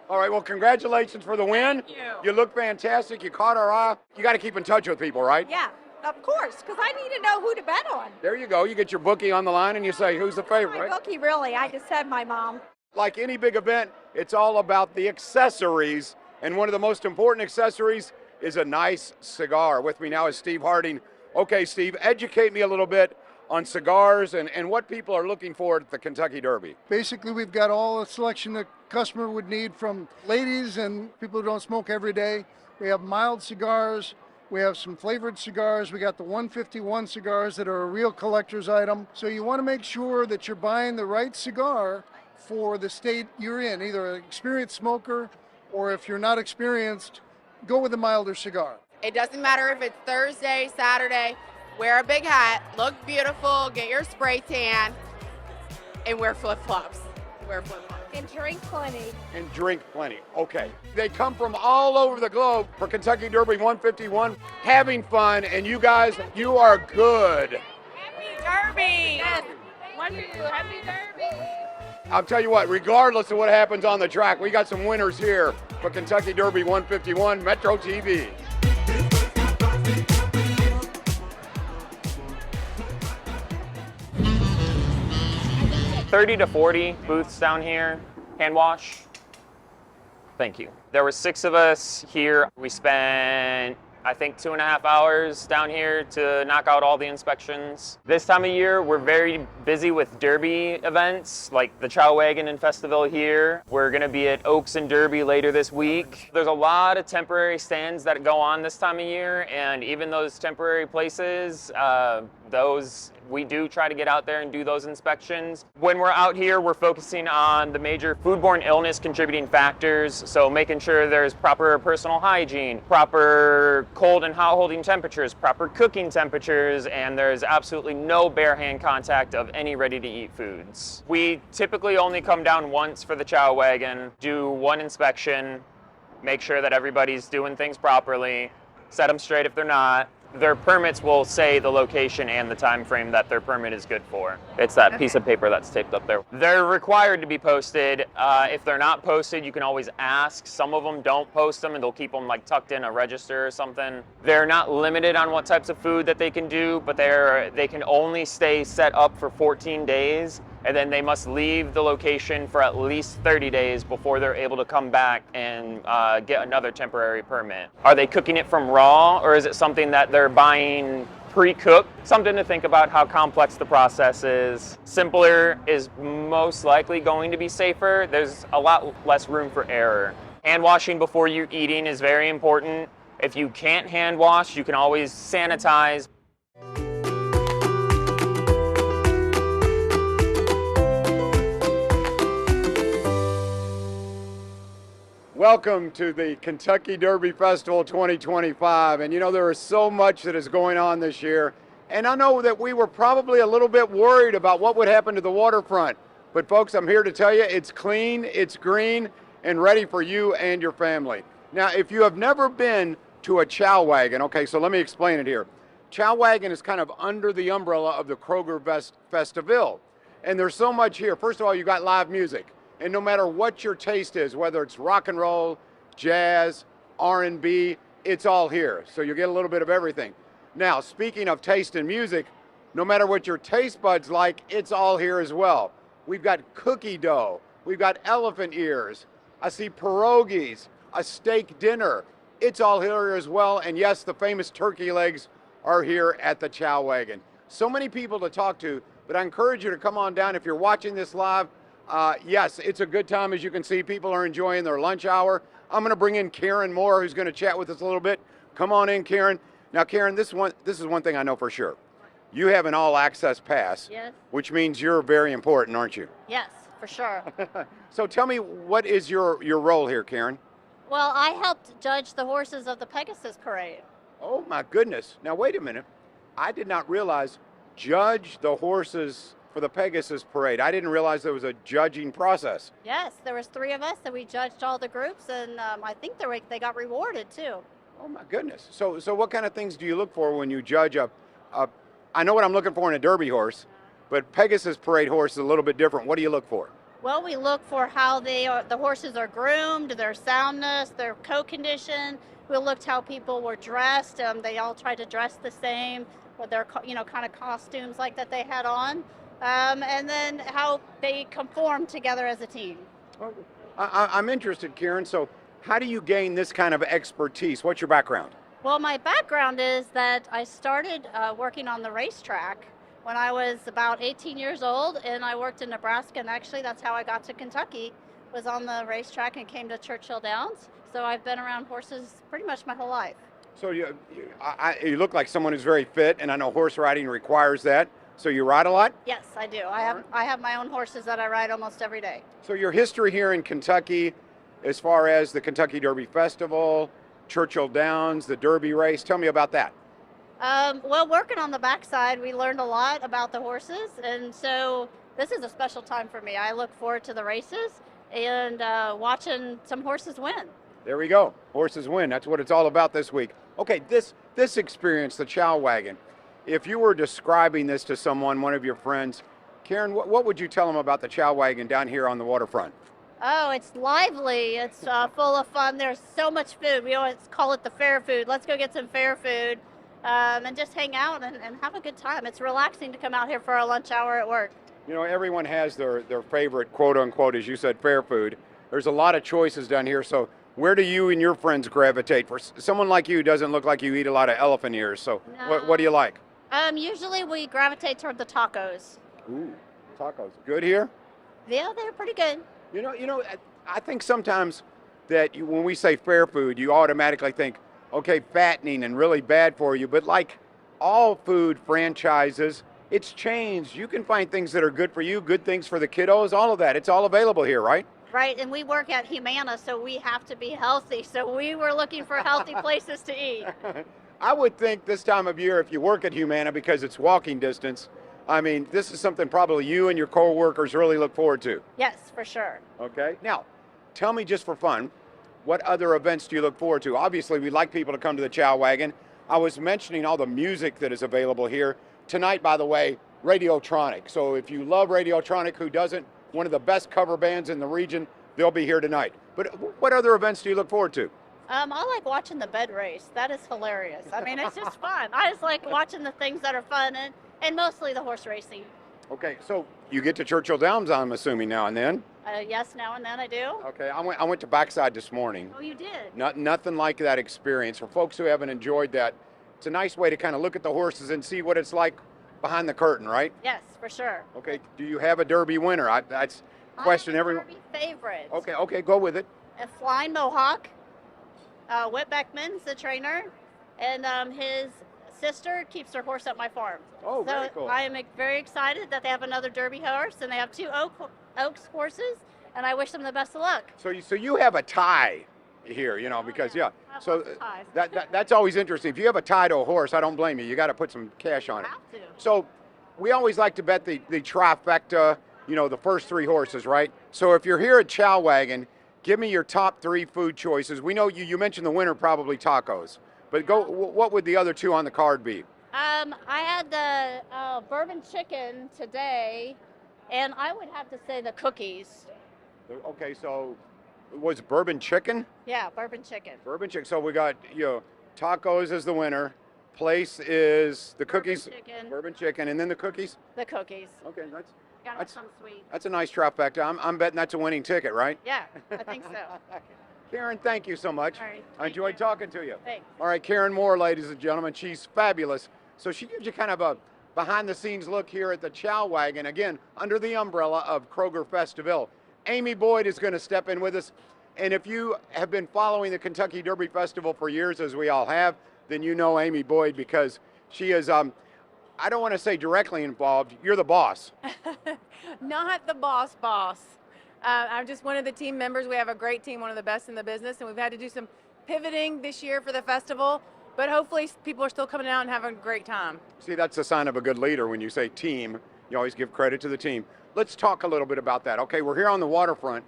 All right, well, congratulations for the win. Thank you. You look fantastic. You caught our eye. You got to keep in touch with people, right? Yeah, of course, because I need to know who to bet on. There you go. You get your bookie on the line and you say, who's the favorite, My right? bookie, really. I just had my mom. Like any big event, it's all about the accessories. And one of the most important accessories is a nice cigar. With me now is Steve Harding. Okay, Steve, educate me a little bit on cigars and what people are looking for at the Kentucky Derby. Basically, we've got all the selection the customer would need from ladies and people who don't smoke every day. We have mild cigars, We have some flavored cigars. We got the 151 cigars that are a real collector's item. So you want to make sure that you're buying the right cigar for the state you're in, either an experienced smoker or if you're not experienced, go with a milder cigar. It doesn't matter if it's Thursday, Saturday, wear a big hat, look beautiful, get your spray tan, and wear flip-flops. And drink plenty. And drink plenty. Okay. They come from all over the globe for Kentucky Derby 151, having fun, and you guys, you are good. Derby! Yes. One for you. Happy Derby! I'll tell you what, regardless of what happens on the track, we got some winners here for Kentucky Derby 151, Metro TV. $30 to $40 booths down here, hand wash. Thank you. There were 6 of us here. We spent, I think, 2.5 hours down here to knock out all the inspections. This time of year, we're very busy with Derby events, like the Chow Wagon and Festival here. We're gonna be at Oaks and Derby later this week. There's a lot of temporary stands that go on this time of year, and even those temporary places, we do try to get out there and do those inspections. When we're out here, we're focusing on the major foodborne illness contributing factors, so making sure there's proper personal hygiene, proper cold and hot holding temperatures, proper cooking temperatures, and there's absolutely no bare hand contact of any ready-to-eat foods. We typically only come down once for the Chow Wagon, do one inspection, make sure that everybody's doing things properly, set them straight if they're not. Their permits will say the location and the time frame that their permit is good for. It's that piece of paper that's taped up there. They're required to be posted. If they're not posted, you can always ask. Some of them don't post them and they'll keep them like tucked in a register or something. They're not limited on what types of food that they can do, but they can only stay set up for 14 days. And then they must leave the location for at least 30 days before they're able to come back and get another temporary permit. Are they cooking it from raw, or is it something that they're buying pre-cooked? Something to think about how complex the process is. Simpler is most likely going to be safer. There's a lot less room for error. Hand washing before you're eating is very important. If you can't hand wash, you can always sanitize. Welcome to the Kentucky Derby Festival 2025. And you know, there is so much that is going on this year. And I know that we were probably a little bit worried about what would happen to the waterfront. But folks, I'm here to tell you it's clean, it's green, and ready for you and your family. Now, if you have never been to a Chow Wagon, okay, so let me explain it here. Chow Wagon is kind of under the umbrella of the Kroger Festival. And there's so much here. First of all, you got live music. And no matter what your taste is, whether it's rock and roll, jazz, R&B, it's all here. So you get a little bit of everything. Now, speaking of taste and music, no matter what your taste buds like, it's all here as well. We've got cookie dough. We've got elephant ears. I see pierogies, a steak dinner. It's all here as well. And yes, the famous turkey legs are here at the Chow Wagon. So many people to talk to, but I encourage you to come on down if you're watching this live. Yes, it's a good time. As you can see, people are enjoying their lunch hour. I'm going to bring in Karen Moore, who's going to chat with us a little bit. Come on in, Karen. Now, Karen, this is one thing I know for sure. You have an all-access pass, Yes. which means you're very important, aren't you? Yes, for sure. So tell me, what is your role here, Karen? Well, I helped judge the horses of the Pegasus Parade. Oh, my goodness. Now, wait a minute. I did not realize judge the horses for the Pegasus Parade. I didn't realize there was a judging process. Yes, there was 3 of us and we judged all the groups, and I think they got rewarded too. Oh my goodness. So what kind of things do you look for when you judge I know what I'm looking for in a Derby horse, but Pegasus Parade horse is a little bit different. What do you look for? Well, we look for how the horses are groomed, their soundness, their coat condition. We looked how people were dressed. They all tried to dress the same with their kind of costumes like that they had on. And then how they conform together as a team. I'm interested, Karen. So how do you gain this kind of expertise? What's your background? Well, my background is that I started working on the racetrack when I was about 18 years old, and I worked in Nebraska, and actually that's how I got to Kentucky, was on the racetrack and came to Churchill Downs. So I've been around horses pretty much my whole life. So you look like someone who's very fit, and I know horse riding requires that. So you ride a lot? Yes, I do. I have my own horses that I ride almost every day. So your history here in Kentucky, as far as the Kentucky Derby Festival, Churchill Downs, the Derby race, tell me about that. Well, working on the backside, we learned a lot about the horses, and so this is a special time for me. I look forward to the races and watching some horses win. There we go. Horses win. That's what it's all about this week. Okay, this experience, the Chow Wagon, if you were describing this to someone, one of your friends, Karen, what would you tell them about the Chow Wagon down here on the waterfront? Oh, it's lively. It's full of fun. There's so much food. We always call it the fair food. Let's go get some fair food and just hang out and have a good time. It's relaxing to come out here for a lunch hour at work. You know, everyone has their favorite, quote unquote, as you said, fair food. There's a lot of choices down here. So where do you and your friends gravitate? For someone like you, doesn't look like you eat a lot of elephant ears. So No. what do you like? Usually we gravitate toward the tacos. Ooh, tacos. Good here? Yeah, they're pretty good. You know, I think sometimes that when we say fair food, you automatically think, okay, fattening and really bad for you. But like all food franchises, it's changed. You can find things that are good for you, good things for the kiddos, all of that. It's all available here, right? Right, and we work at Humana, so we have to be healthy. So we were looking for healthy places to eat. I would think this time of year, if you work at Humana, because it's walking distance, I mean, this is something probably you and your co-workers really look forward to. Yes, for sure. Okay. Now, tell me just for fun, what other events do you look forward to? Obviously, we'd like people to come to the Chow Wagon. I was mentioning all the music that is available here. Tonight, by the way, Radiotronic. So if you love Radiotronic, who doesn't? One of the best cover bands in the region, they'll be here tonight. But what other events do you look forward to? I like watching the bed race. That is hilarious. I mean, it's just fun. I just like watching the things that are fun and mostly the horse racing. Okay, so you get to Churchill Downs, I'm assuming, now and then. Yes, now and then I do. Okay, I went to Backside this morning. Oh, you did? Nothing like that experience. For folks who haven't enjoyed that, it's a nice way to kind of look at the horses and see what it's like behind the curtain, right? Yes, for sure. Okay, do you have a Derby winner? That's a question everyone. Derby favorite. Okay, go with it. A Flying Mohawk. Whit Beckman's the trainer, and his sister keeps her horse at my farm. Oh, so very cool. I am very excited that they have another Derby horse, and they have two Oaks horses, and I wish them the best of luck. So you have a tie here, you know, because yeah. So that's always interesting. If you have a tie to a horse, I don't blame you. You got to put some cash on it. Have to. So we always like to bet the trifecta, you know, the first three horses, right? So if you're here at Chow Wagon, give me your top three food choices. We know you mentioned the winner, probably tacos, but what would the other two on the card be? I had the bourbon chicken today, and I would have to say the cookies. Okay, so was bourbon chicken? Yeah, bourbon chicken. Bourbon chicken. So we got, you know, tacos as the winner. Place is the cookies. Bourbon chicken, and then the cookies. The cookies. Okay, Got some sweet. that's a nice trifecta. I'm betting that's a winning ticket, right? Yeah, I think so. Karen, thank you so much. All right, I enjoyed talking to you. Thanks. All right, Karen Moore, ladies and gentlemen, she's fabulous. So she gives you kind of a behind-the-scenes look here at the Chow Wagon, again, under the umbrella of Kroger Festival. Amy Boyd is going to step in with us. And if you have been following the Kentucky Derby Festival for years, as we all have, then you know Amy Boyd because she is, I don't want to say directly involved. You're the boss. Not the boss. I'm just one of the team members. We have a great team, one of the best in the business, and we've had to do some pivoting this year for the festival, but hopefully people are still coming out and having a great time. See, that's a sign of a good leader when you say team. You always give credit to the team. Let's talk a little bit about that. Okay, we're here on the waterfront,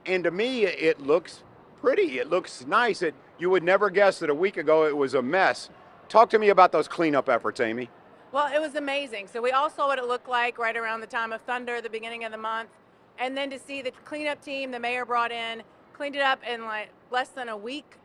and to me, it looks pretty. It looks nice. You would never guess that a week ago it was a mess. Talk to me about those cleanup efforts, Amy. Well, it was amazing. So we all saw what it looked like right around the time of Thunder, the beginning of the month. And then to see the cleanup team the mayor brought in, cleaned it up in like less than a week,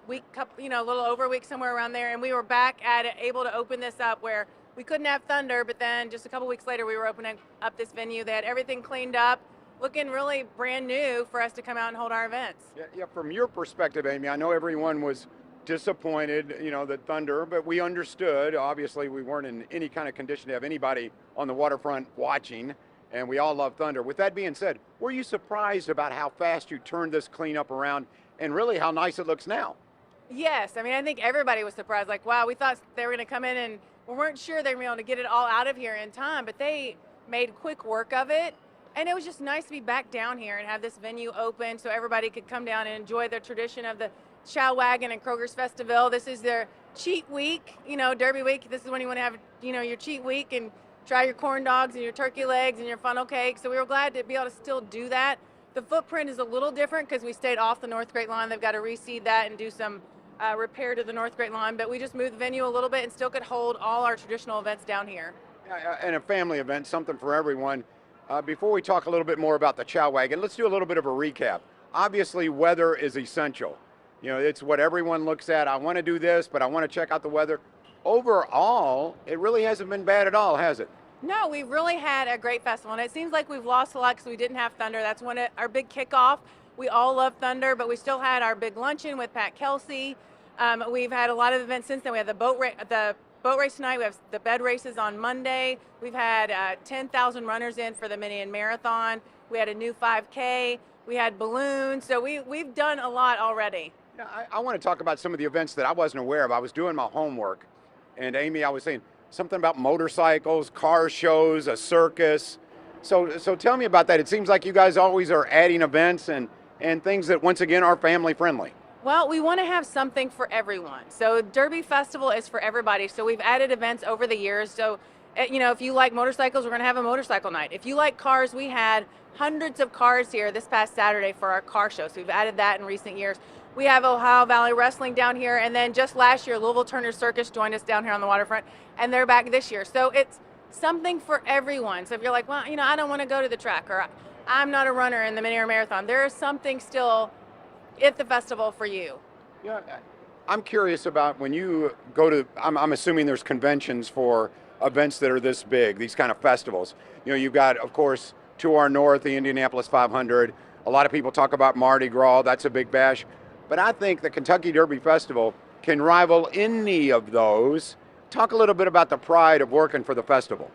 a little over a week, somewhere around there. And we were back at it, able to open this up where we couldn't have Thunder, but then just a couple weeks later, we were opening up this venue. They had everything cleaned up, looking really brand new for us to come out and hold our events. Yeah, from your perspective, Amy, I know everyone was disappointed, that Thunder, but we understood. Obviously, we weren't in any kind of condition to have anybody on the waterfront watching, and we all love Thunder. With that being said, were you surprised about how fast you turned this cleanup around and really how nice it looks now? Yes, I mean, I think everybody was surprised. Like, wow, we thought they were going to come in and we weren't sure they were going to be able to get it all out of here in time, but they made quick work of it. And it was just nice to be back down here and have this venue open so everybody could come down and enjoy the tradition of the Chow Wagon and Kroger's Festival. This is their cheat week, Derby week. This is when you want to have, your cheat week and try your corn dogs and your turkey legs and your funnel cake. So we were glad to be able to still do that. The footprint is a little different because we stayed off the North Great Line. They've got to reseed that and do some repair to the North Great Line, but we just moved the venue a little bit and still could hold all our traditional events down here. And a family event, something for everyone. Before we talk a little bit more about the Chow Wagon, let's do a little bit of a recap. Obviously, weather is essential. It's what everyone looks at. I want to do this, but I want to check out the weather. Overall, it really hasn't been bad at all, has it? No, we've really had a great festival, and it seems like we've lost a lot because we didn't have Thunder. That's our big kickoff. We all love Thunder, but we still had our big luncheon with Pat Kelsey. We've had a lot of events since then. We had the boat race tonight. We have the bed races on Monday. We've had 10,000 runners in for the mini and marathon. We had a new 5K. We had balloons. So we've done a lot already. Yeah, I want to talk about some of the events that I wasn't aware of. I was doing my homework, and Amy, I was saying something about motorcycles, car shows, a circus. So tell me about that. It seems like you guys always are adding events and things that, once again, are family friendly. Well, we want to have something for everyone. So Derby Festival is for everybody. So we've added events over the years. So, if you like motorcycles, we're going to have a motorcycle night. If you like cars, we had hundreds of cars here this past Saturday for our car show. So we've added that in recent years. We have Ohio Valley Wrestling down here. And then just last year, Louisville Turner Circus joined us down here on the waterfront. And they're back this year. So it's something for everyone. So if you're like, well, I don't want to go to the track, or I'm not a runner in the mini or marathon, there is something still at the festival for you. Yeah, I'm curious about when you go to, I'm assuming there's conventions for events that are this big, these kind of festivals. You've got, of course, to our north, the Indianapolis 500. A lot of people talk about Mardi Gras, that's a big bash. But I think the Kentucky Derby Festival can rival any of those. Talk a little bit about the pride of working for the festival.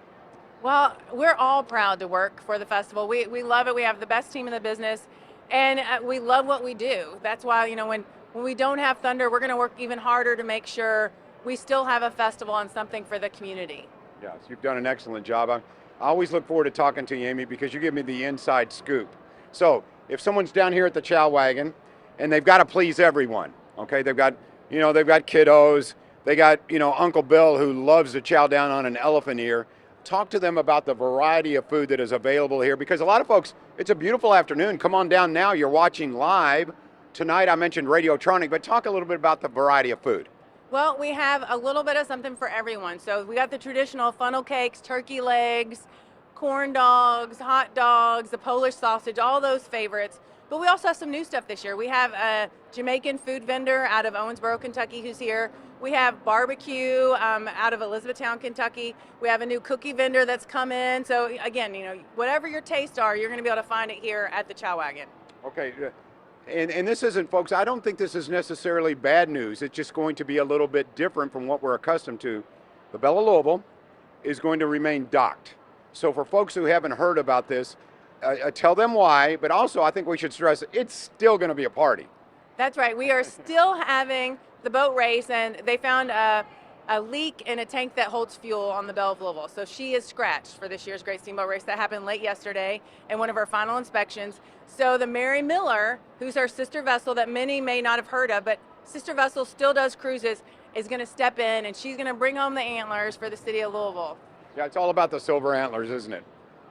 Well, we're all proud to work for the festival. We love it. We have the best team in the business, and we love what we do. That's why, when we don't have Thunder, we're going to work even harder to make sure we still have a festival and something for the community. Yes, you've done an excellent job. I always look forward to talking to you, Amy, because you give me the inside scoop. So if someone's down here at the Chow Wagon, and they've got to please everyone, okay? They've got kiddos. They got, Uncle Bill who loves to chow down on an elephant ear. Talk to them about the variety of food that is available here, because a lot of folks, it's a beautiful afternoon. Come on down now. You're watching live. Tonight I mentioned Radiotronic, but talk a little bit about the variety of food. Well, we have a little bit of something for everyone. So we got the traditional funnel cakes, turkey legs, corn dogs, hot dogs, the Polish sausage, all those favorites. But we also have some new stuff this year. We have a Jamaican food vendor out of Owensboro, Kentucky, who's here. We have barbecue out of Elizabethtown, Kentucky. We have a new cookie vendor that's come in. So again, whatever your tastes are, you're going to be able to find it here at the Chow Wagon. Okay. And this isn't, folks, I don't think this is necessarily bad news. It's just going to be a little bit different from what we're accustomed to. The Belle of Louisville is going to remain docked. So for folks who haven't heard about this, tell them why, but also I think we should stress it's still going to be a party. That's right. We are still having the boat race, and they found a leak in a tank that holds fuel on the Belle of Louisville. So she is scratched for this year's Great Steamboat Race that happened late yesterday in one of our final inspections. So the Mary Miller, who's our sister vessel that many may not have heard of, but sister vessel still does cruises, is going to step in, and she's going to bring home the antlers for the city of Louisville. Yeah, it's all about the silver antlers, isn't it?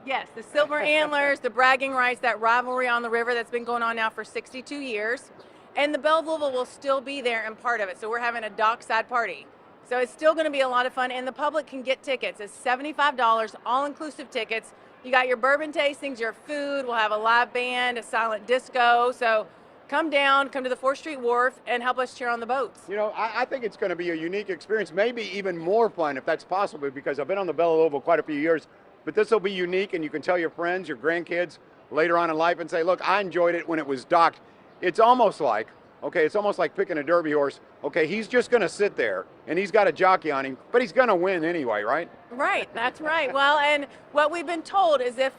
Yes, the silver antlers, the bragging rights, that rivalry on the river that's been going on now for 62 years. And the Belle of Louisville will still be there and part of it. So we're having a dockside party. So it's still going to be a lot of fun, and the public can get tickets. It's $75, all-inclusive tickets. You got your bourbon tastings, your food. We'll have a live band, a silent disco. So come down, come to the 4th Street Wharf, and help us cheer on the boats. I think it's going to be a unique experience, maybe even more fun if that's possible, because I've been on the Belle of Louisville quite a few years. But this will be unique, and you can tell your friends, your grandkids later on in life and say, look, I enjoyed it when it was docked. It's almost like picking a Derby horse. Okay, he's just going to sit there, and he's got a jockey on him, but he's going to win anyway, right? Right, that's right. Well, and what we've been told is if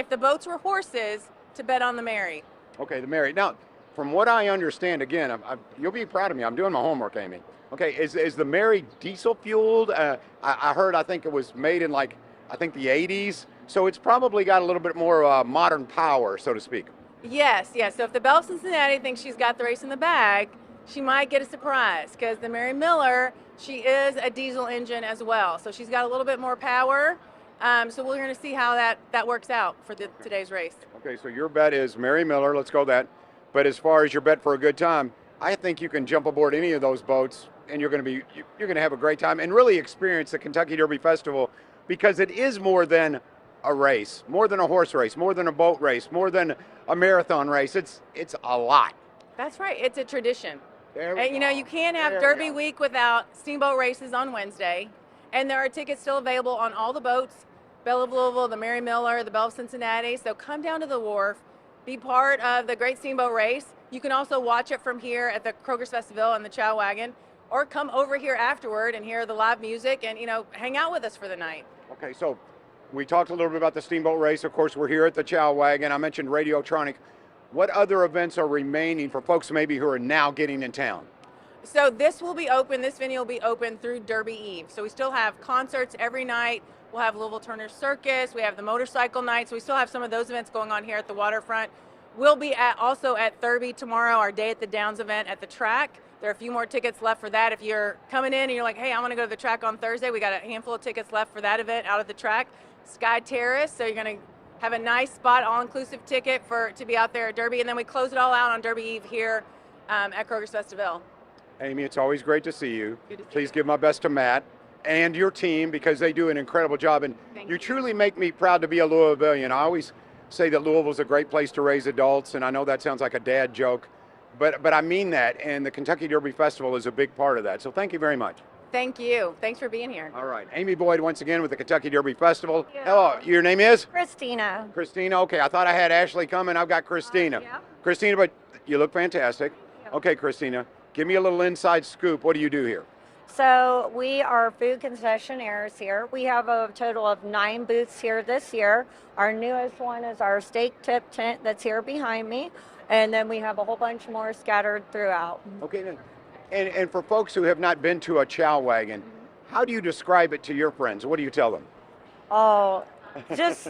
the boats were horses, to bet on the Mary. Okay, the Mary. Now, from what I understand, again, you'll be proud of me. I'm doing my homework, Amy. Okay, is the Mary diesel fueled? I heard, I think it was made in like, I think the 80s. So it's probably got a little bit more modern power, so to speak. Yes, yes. So if the Belle of Cincinnati thinks she's got the race in the bag, she might get a surprise because the Mary Miller, she is a diesel engine as well. So she's got a little bit more power. So we're going to see how that works out for today's race. Okay, so your bet is Mary Miller. Let's go that. But as far as your bet for a good time, I think you can jump aboard any of those boats and you're going to have a great time and really experience the Kentucky Derby Festival, because it is more than a race, more than a horse race, more than a boat race, more than a marathon race. It's a lot. That's right. It's a tradition. And, you know, you can't have Derby week without steamboat races on Wednesday. And there are tickets still available on all the boats, Belle of Louisville, the Mary Miller, the Belle of Cincinnati. So come down to the wharf, be part of the Great Steamboat Race. You can also watch it from here at the Kroger's Festival and the Chow Wagon, or come over here afterward and hear the live music and, you know, hang out with us for the night. Okay, so we talked a little bit about the steamboat race. Of course, we're here at the Chow Wagon. I mentioned Radiotronic. What other events are remaining for folks maybe who are now getting in town? So this will be open, this venue will be open through Derby Eve. So we still have concerts every night. We'll have Louisville Turner Circus. We have the motorcycle night. So we still have some of those events going on here at the waterfront. We'll be also at Thurby tomorrow, our Day at the Downs event at the track. There are a few more tickets left for that. If you're coming in and you're like, hey, I want to go to the track on Thursday, we got a handful of tickets left for that event out at the track. Sky Terrace, so you're going to have a nice spot, all-inclusive ticket to be out there at Derby. And then we close it all out on Derby Eve here at Kroger's Festival. Amy, it's always great to see you. Please give my best to Matt and your team, because they do an incredible job. And you truly make me proud to be a Louisvillian. I always say that Louisville's a great place to raise adults, and I know that sounds like a dad joke, but I mean that, and the Kentucky Derby Festival is a big part of that. So thank you very much. Thank you. Thanks for being here. All right. Amy Boyd once again with the Kentucky Derby Festival. Hello. Your name is? Christina. Christina. Okay. I thought I had Ashley coming. I've got Christina. Yeah. Christina, but you look fantastic. Okay, Christina. Give me a little inside scoop. What do you do here? So we are food concessionaires here. We have a total of 9 booths here this year. Our newest one is our steak tip tent that's here behind me. And then we have a whole bunch more scattered throughout. Okay. And for folks who have not been to a Chow Wagon, how do you describe it to your friends? What do you tell them? Oh, just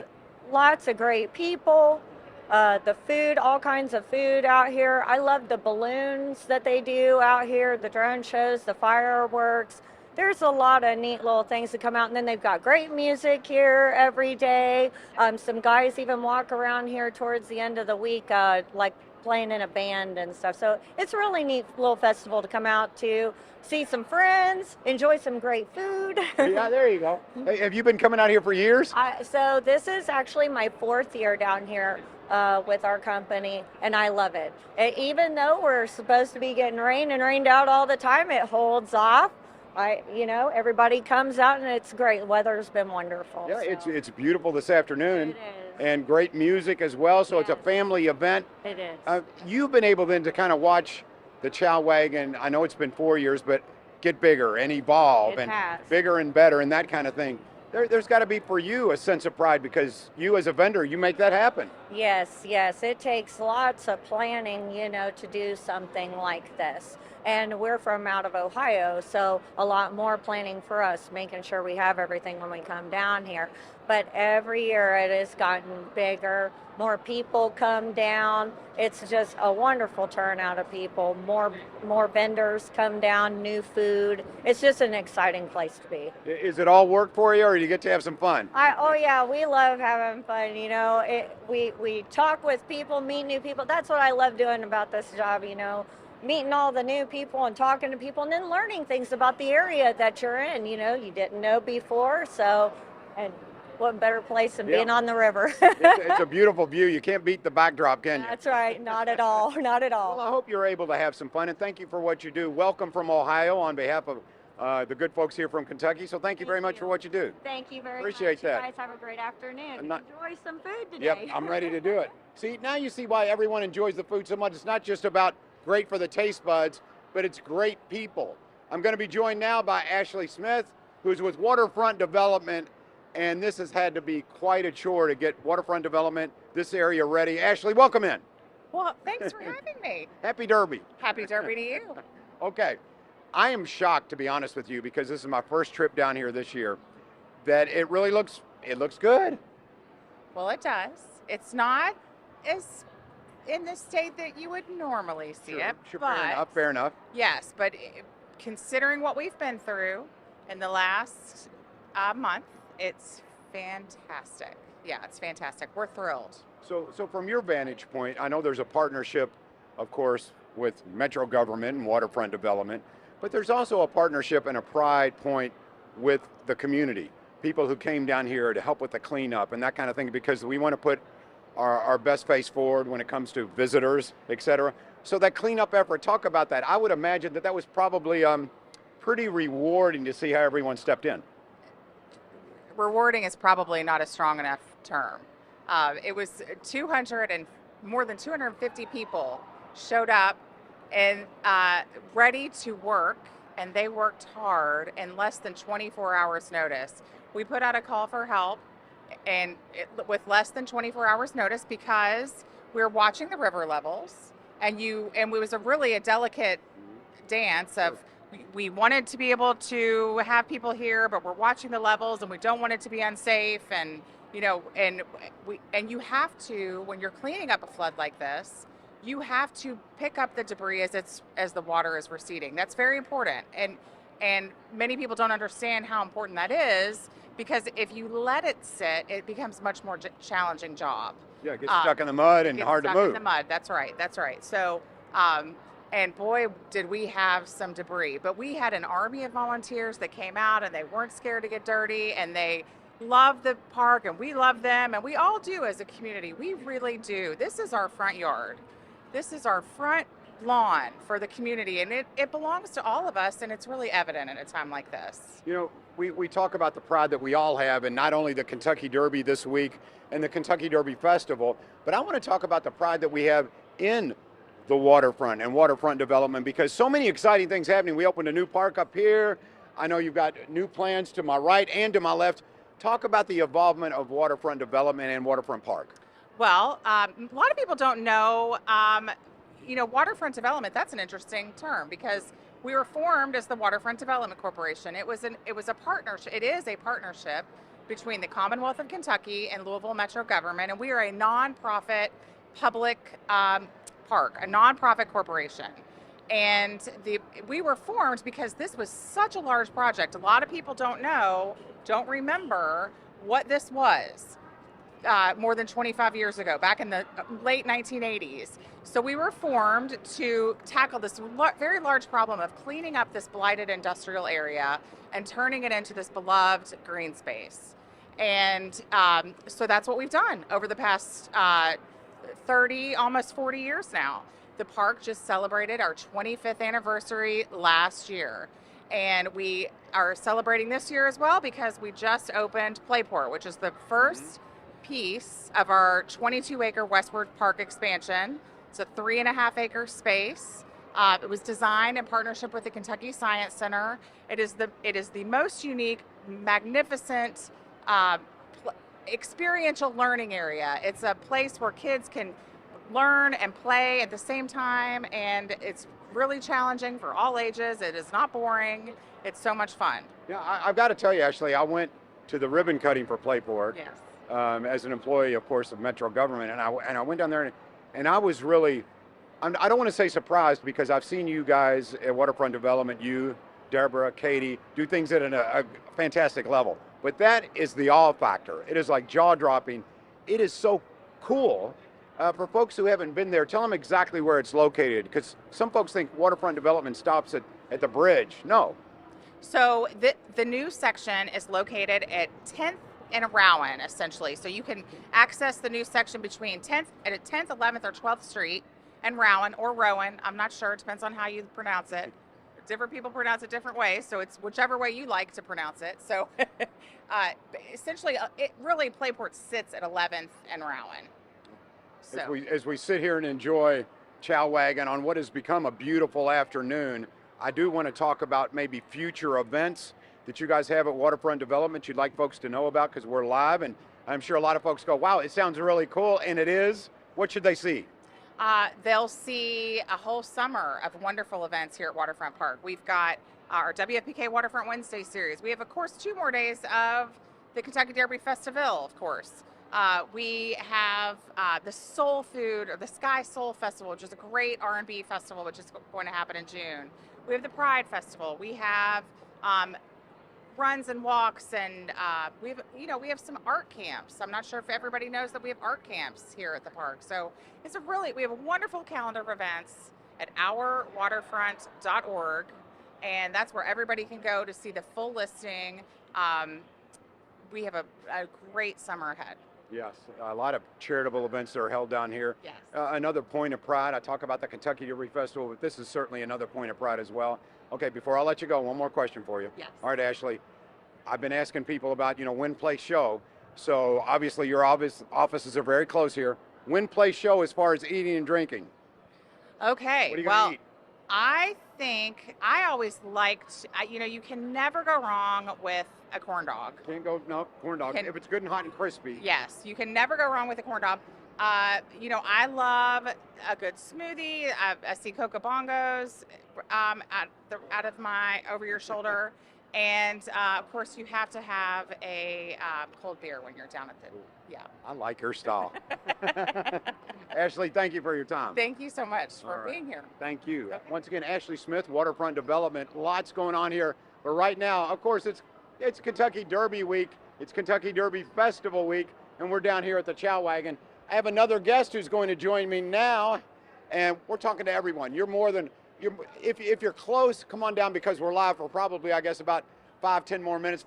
lots of great people. The food, all kinds of food out here. I love the balloons that they do out here, the drone shows, the fireworks. There's a lot of neat little things that come out, and then they've got great music here every day. Some guys even walk around here towards the end of the week, like playing in a band and stuff. So it's a really neat little festival to come out to, see some friends, enjoy some great food. Yeah, there you go. Hey, have you been coming out here for years? So this is actually my 4th year down here with our company, and I love it. Even though we're supposed to be getting rain and rained out all the time, it holds off. Everybody comes out and it's great. The weather's been wonderful. Yeah, so. It's beautiful this afternoon. It is. And great music as well. So It's a family event. It is. You've been able then to kind of watch the Chow Wagon. I know it's been 4 years, but get bigger and evolve and bigger and better and that kind of thing. There's got to be for you a sense of pride, because you as a vendor, you make that happen. Yes. It takes lots of planning, to do something like this. And we're from out of Ohio, so a lot more planning for us, making sure we have everything when we come down here. But every year it has gotten bigger, more people come down. It's just a wonderful turnout of people. More vendors come down, new food. It's just an exciting place to be. Is it all work for you, or do you get to have some fun? We love having fun. We talk with people, meet new people. That's what I love doing about this job, meeting all the new people and talking to people, and then learning things about the area that you're in, you didn't know before. So, and what better place than being on the river? It's a beautiful view. You can't beat the backdrop, can you? That's right. Not at all. Not at all. Well, I hope you're able to have some fun, and thank you for what you do. Welcome from Ohio on behalf of the good folks here from Kentucky. So thank you very much for what you do. Thank you very Appreciate much. that. You guys have a great afternoon. Enjoy some food today. Yep, I'm ready to do it. See, now you see why everyone enjoys the food so much. It's not just about great for the taste buds, but it's great people. I'm going to be joined now by Ashley Smith, who's with Waterfront Development, and this has had to be quite a chore to get Waterfront Development, this area ready. Ashley, welcome in. Well, thanks for having me. Happy Derby. Happy Derby to you. Okay. I am shocked, to be honest with you, because this is my first trip down here this year, that it really looks good. Well, it does. It's not as in the state that you would normally see it, Sure, but fair enough. yes, but considering what we've been through in the last month, it's fantastic. Yeah, it's fantastic. We're thrilled. So from your vantage point, I know there's a partnership, of course, with Metro government and waterfront development, but there's also a partnership and a pride point with the community, people who came down here to help with the cleanup and that kind of thing, because we want to put our best face forward when it comes to visitors, et cetera. So that cleanup effort, talk about that. I would imagine that was probably pretty rewarding to see how everyone stepped in. Rewarding is probably not a strong enough term. It was 200 and more than 250 people showed up and ready to work, and they worked hard in less than 24 hours notice. We put out a call for help and with less than 24 hours notice because we were watching the river levels, and it was a delicate dance of we wanted to be able to have people here, but we're watching the levels and we don't want it to be unsafe, and and you have to, when you're cleaning up a flood like this, you have to pick up the debris as the water is receding. That's very important, and many people don't understand how important that is, because if you let it sit, it becomes much more challenging job. Yeah, it gets stuck in the mud and hard to move. In the mud. That's right. So, and boy, did we have some debris. But we had an army of volunteers that came out, and they weren't scared to get dirty, and they love the park, and we love them, and we all do as a community. We really do. This is our front yard. This is our front lawn for the community, and it belongs to all of us, and it's really evident at a time like this. You know, we talk about the pride that we all have, and not only the Kentucky Derby this week and the Kentucky Derby Festival, but I want to talk about the pride that we have in the waterfront and waterfront development, because so many exciting things happening. We opened a new park up here. I know you've got new plans to my right and to my left. Talk about the involvement of waterfront development and waterfront park. Well, a lot of people don't know, waterfront development, that's an interesting term, because we were formed as the Waterfront Development Corporation. It is a partnership between the Commonwealth of Kentucky and Louisville Metro government, and we are a nonprofit public park, a nonprofit corporation. And we were formed because this was such a large project. A lot of people don't remember what this was. More than 25 years ago, back in the late 1980s. So we were formed to tackle this very large problem of cleaning up this blighted industrial area and turning it into this beloved green space. And so that's what we've done over the past 30, almost 40 years now. The park just celebrated our 25th anniversary last year. And we are celebrating this year as well because we just opened Playport, which is the first piece of our 22-acre Westward Park expansion. It's a 3.5-acre space. It was designed in partnership with the Kentucky Science Center. It is the most unique, magnificent, experiential learning area. It's a place where kids can learn and play at the same time, and it's really challenging for all ages. It is not boring. It's so much fun. Yeah, I've got to tell you, Ashley, I went to the ribbon cutting for Playport. Yes. As an employee, of course, of Metro government, and I went down there, and I was really, I don't want to say surprised, because I've seen you guys at Waterfront Development, you, Deborah, Katie, do things at a fantastic level. But that is the awe factor. It is like jaw-dropping. It is so cool. For folks who haven't been there, tell them exactly where it's located, because some folks think Waterfront Development stops at the bridge. No. So the new section is located at 10th and Rowan, essentially. So you can access the new section between 10th, 11th, or 12th Street and Rowan, or Rowan. I'm not sure. It depends on how you pronounce it. Different people pronounce it different ways, so it's whichever way you like to pronounce it. So essentially, Playport sits at 11th and Rowan. So. As we sit here and enjoy Chow Wagon on what has become a beautiful afternoon, I do want to talk about maybe future events that you guys have at Waterfront Development you'd like folks to know about, because we're live, and I'm sure a lot of folks go, wow, it sounds really cool, and it is. What should they see? they'll see a whole summer of wonderful events here at Waterfront Park. We've got our WFPK Waterfront Wednesday series. We have, of course, 2 more days of the Kentucky Derby Festival, of course. We have the Soul Food, or the Sky Soul Festival, which is a great R&B festival, which is going to happen in June. We have the Pride Festival. We have runs and walks, and we have some art camps. I'm not sure if everybody knows that we have art camps here at the park. So we have a wonderful calendar of events at ourwaterfront.org, and that's where everybody can go to see the full listing. We have a great summer ahead. Yes, a lot of charitable events that are held down here. Yes. Another point of pride, I talk about the Kentucky Derby Festival, but this is certainly another point of pride as well. Okay, before I let you go, one more question for you. Yes. All right, Ashley, I've been asking people about, win, place, show. So obviously your offices are very close here. Win, place, show as far as eating and drinking. Okay, What are you well, gonna eat? I think I always liked, you can never go wrong with a corn dog. Can't go, no, corn dog. If it's good and hot and crispy. Yes, you can never go wrong with a corn dog. I love a good smoothie. I see Coca Bongos out of my over your shoulder, and of course you have to have a cold beer when you're down at the. Yeah. I like your style. Ashley, thank you for your time. Thank you so much for All right. being here. Thank you. Once again, Ashley Smith, Waterfront Development. Lots going on here. But right now, of course, it's Kentucky Derby week. It's Kentucky Derby Festival week. And we're down here at the Chow Wagon. I have another guest who's going to join me now. And we're talking to everyone. If you're close, come on down because we're live for probably, I guess, about 5 more minutes.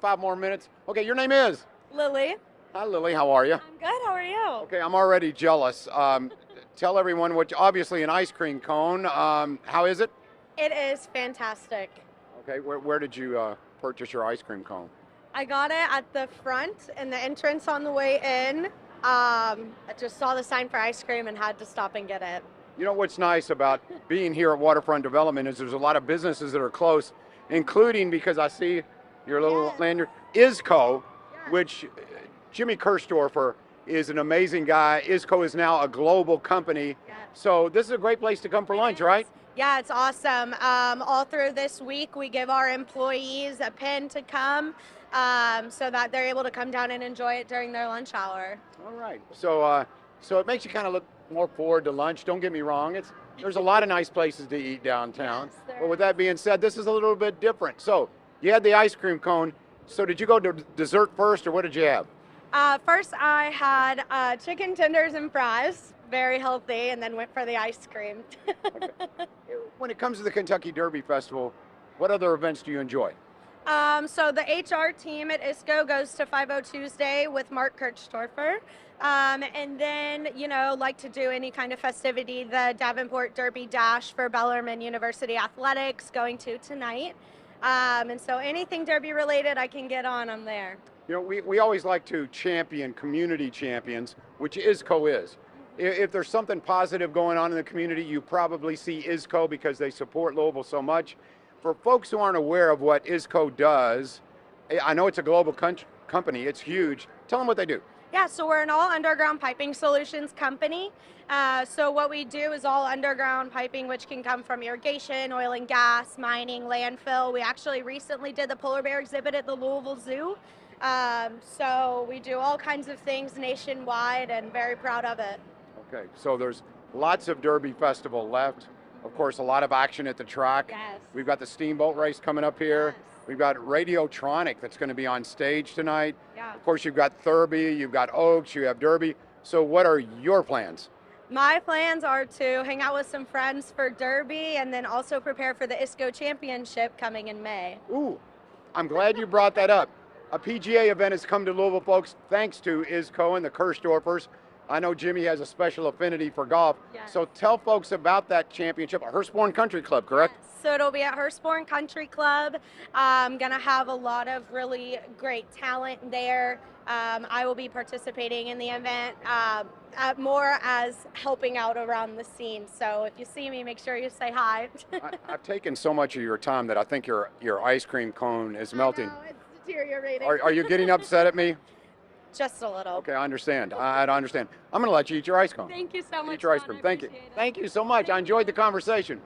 Okay, your name is? Lily. Hi, Lily. How are you? I'm good. How are you? Okay, I'm already jealous. Tell everyone obviously an ice cream cone. How is it? It is fantastic. Okay, where did you purchase your ice cream cone? I got it at the front in the entrance on the way in. I just saw the sign for ice cream and had to stop and get it. You know what's nice about being here at Waterfront Development is there's a lot of businesses that are close, including, because I see your little lanyard, ISCO, which Jimmy Kirschdorfer is an amazing guy. ISCO is now a global company. So this is a great place to come for lunch, right? Yeah, it's awesome. All through this week, we give our employees a pin to come so that they're able to come down and enjoy it during their lunch hour. All right. So it makes you kind of look more forward to lunch. Don't get me wrong. There's a lot of nice places to eat downtown. Yes, but with that being said, this is a little bit different. So you had the ice cream cone. So did you go to dessert first, or what did you have? First, I had chicken tenders and fries, very healthy, and then went for the ice cream. When it comes to the Kentucky Derby Festival, what other events do you enjoy? So the HR team at ISCO goes to 50 Tuesday with Mark Kirchtorfer. And then, like to do any kind of festivity, the Davenport Derby Dash for Bellarmine University Athletics going to tonight. And so anything Derby related I can get on, I'm there. We always like to champion community champions, which ISCO is. If there's something positive going on in the community, you probably see ISCO because they support Louisville so much. For folks who aren't aware of what ISCO does, I know it's a global company, it's huge. Tell them what they do. Yeah, so we're an all underground piping solutions company. So what we do is all underground piping, which can come from irrigation, oil and gas, mining, landfill. We actually recently did the polar bear exhibit at the Louisville Zoo. So we do all kinds of things nationwide and very proud of it. Okay, so there's lots of Derby Festival left. Of course, a lot of action at the track. Yes. We've got the steamboat race coming up here. Yes. We've got Radiotronic that's going to be on stage tonight. Yeah. Of course, you've got Thurby, you've got Oaks, you have Derby. So what are your plans? My plans are to hang out with some friends for Derby and then also prepare for the ISCO Championship coming in May. Ooh, I'm glad you brought that up. A PGA event has come to Louisville, folks, thanks to ISCO and the Kirschdorfers. I know Jimmy has a special affinity for golf. Yes. So tell folks about that championship at Hurstbourne Country Club, correct? Yes. So it'll be at Hurstbourne Country Club. I'm going to have a lot of really great talent there. I will be participating in the event more as helping out around the scene. So if you see me, make sure you say hi. I've taken so much of your time that I think your ice cream cone is melting. I know, it's deteriorating. Are you getting upset at me? Just a little. Okay, I understand. I understand. I'm going to let you eat your ice cream. Thank you so much. Eat your ice John. cream. I Thank you. appreciate it. Thank you so much. I enjoyed the conversation.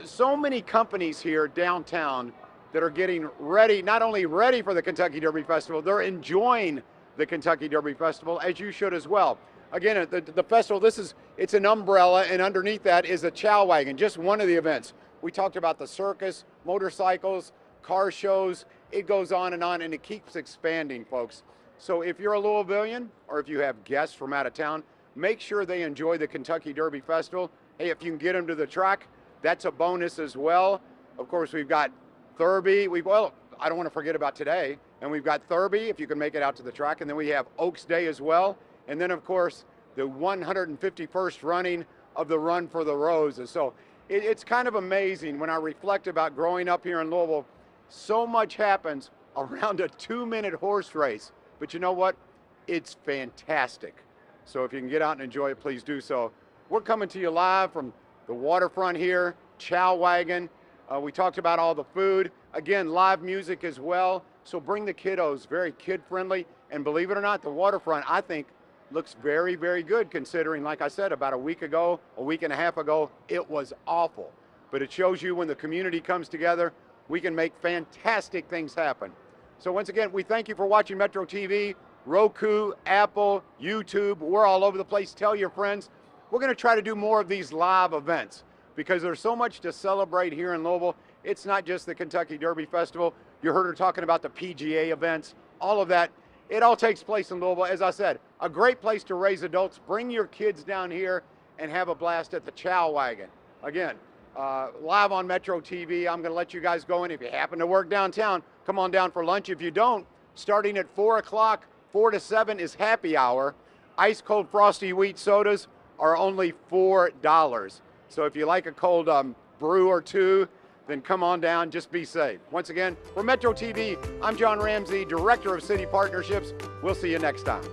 So many companies here downtown that are getting ready, not only ready for the Kentucky Derby Festival, they're enjoying the Kentucky Derby Festival, as you should as well. Again, the festival, it's an umbrella, and underneath that is a chow wagon, just one of the events. We talked about the circus, motorcycles, car shows. It goes on, and it keeps expanding, folks. So if you're a Louisvillian, or if you have guests from out of town, make sure they enjoy the Kentucky Derby Festival. Hey, if you can get them to the track, that's a bonus as well. Of course, we've got Thurby. I don't want to forget about today. And we've got Thurby, if you can make it out to the track. And then we have Oaks Day as well. And then, of course, the 151st running of the Run for the Roses. So it's kind of amazing when I reflect about growing up here in Louisville. So much happens around a 2-minute horse race. But you know what? It's fantastic. So if you can get out and enjoy it, please do so. We're coming to you live from the waterfront here, Chow Wagon. We talked about all the food. Again, live music as well. So bring the kiddos, very kid-friendly. And believe it or not, the waterfront, I think, looks very, very good considering, like I said, about a week and a half ago, it was awful. But it shows you when the community comes together, we can make fantastic things happen. So once again, we thank you for watching Metro TV, Roku, Apple, YouTube. We're all over the place. Tell your friends. We're going to try to do more of these live events because there's so much to celebrate here in Louisville. It's not just the Kentucky Derby Festival. You heard her talking about the PGA events, all of that. It all takes place in Louisville. As I said, a great place to raise adults. Bring your kids down here and have a blast at the Chow Wagon. Again, live on Metro TV. I'm going to let you guys go in. If you happen to work downtown, come on down for lunch. If you don't, starting at 4 o'clock, 4 to 7 is happy hour. Ice cold frosty wheat sodas are only $4. So if you like a cold brew or two, then come on down, just be safe. Once again, for Metro TV, I'm John Ramsey, Director of City Partnerships. We'll see you next time.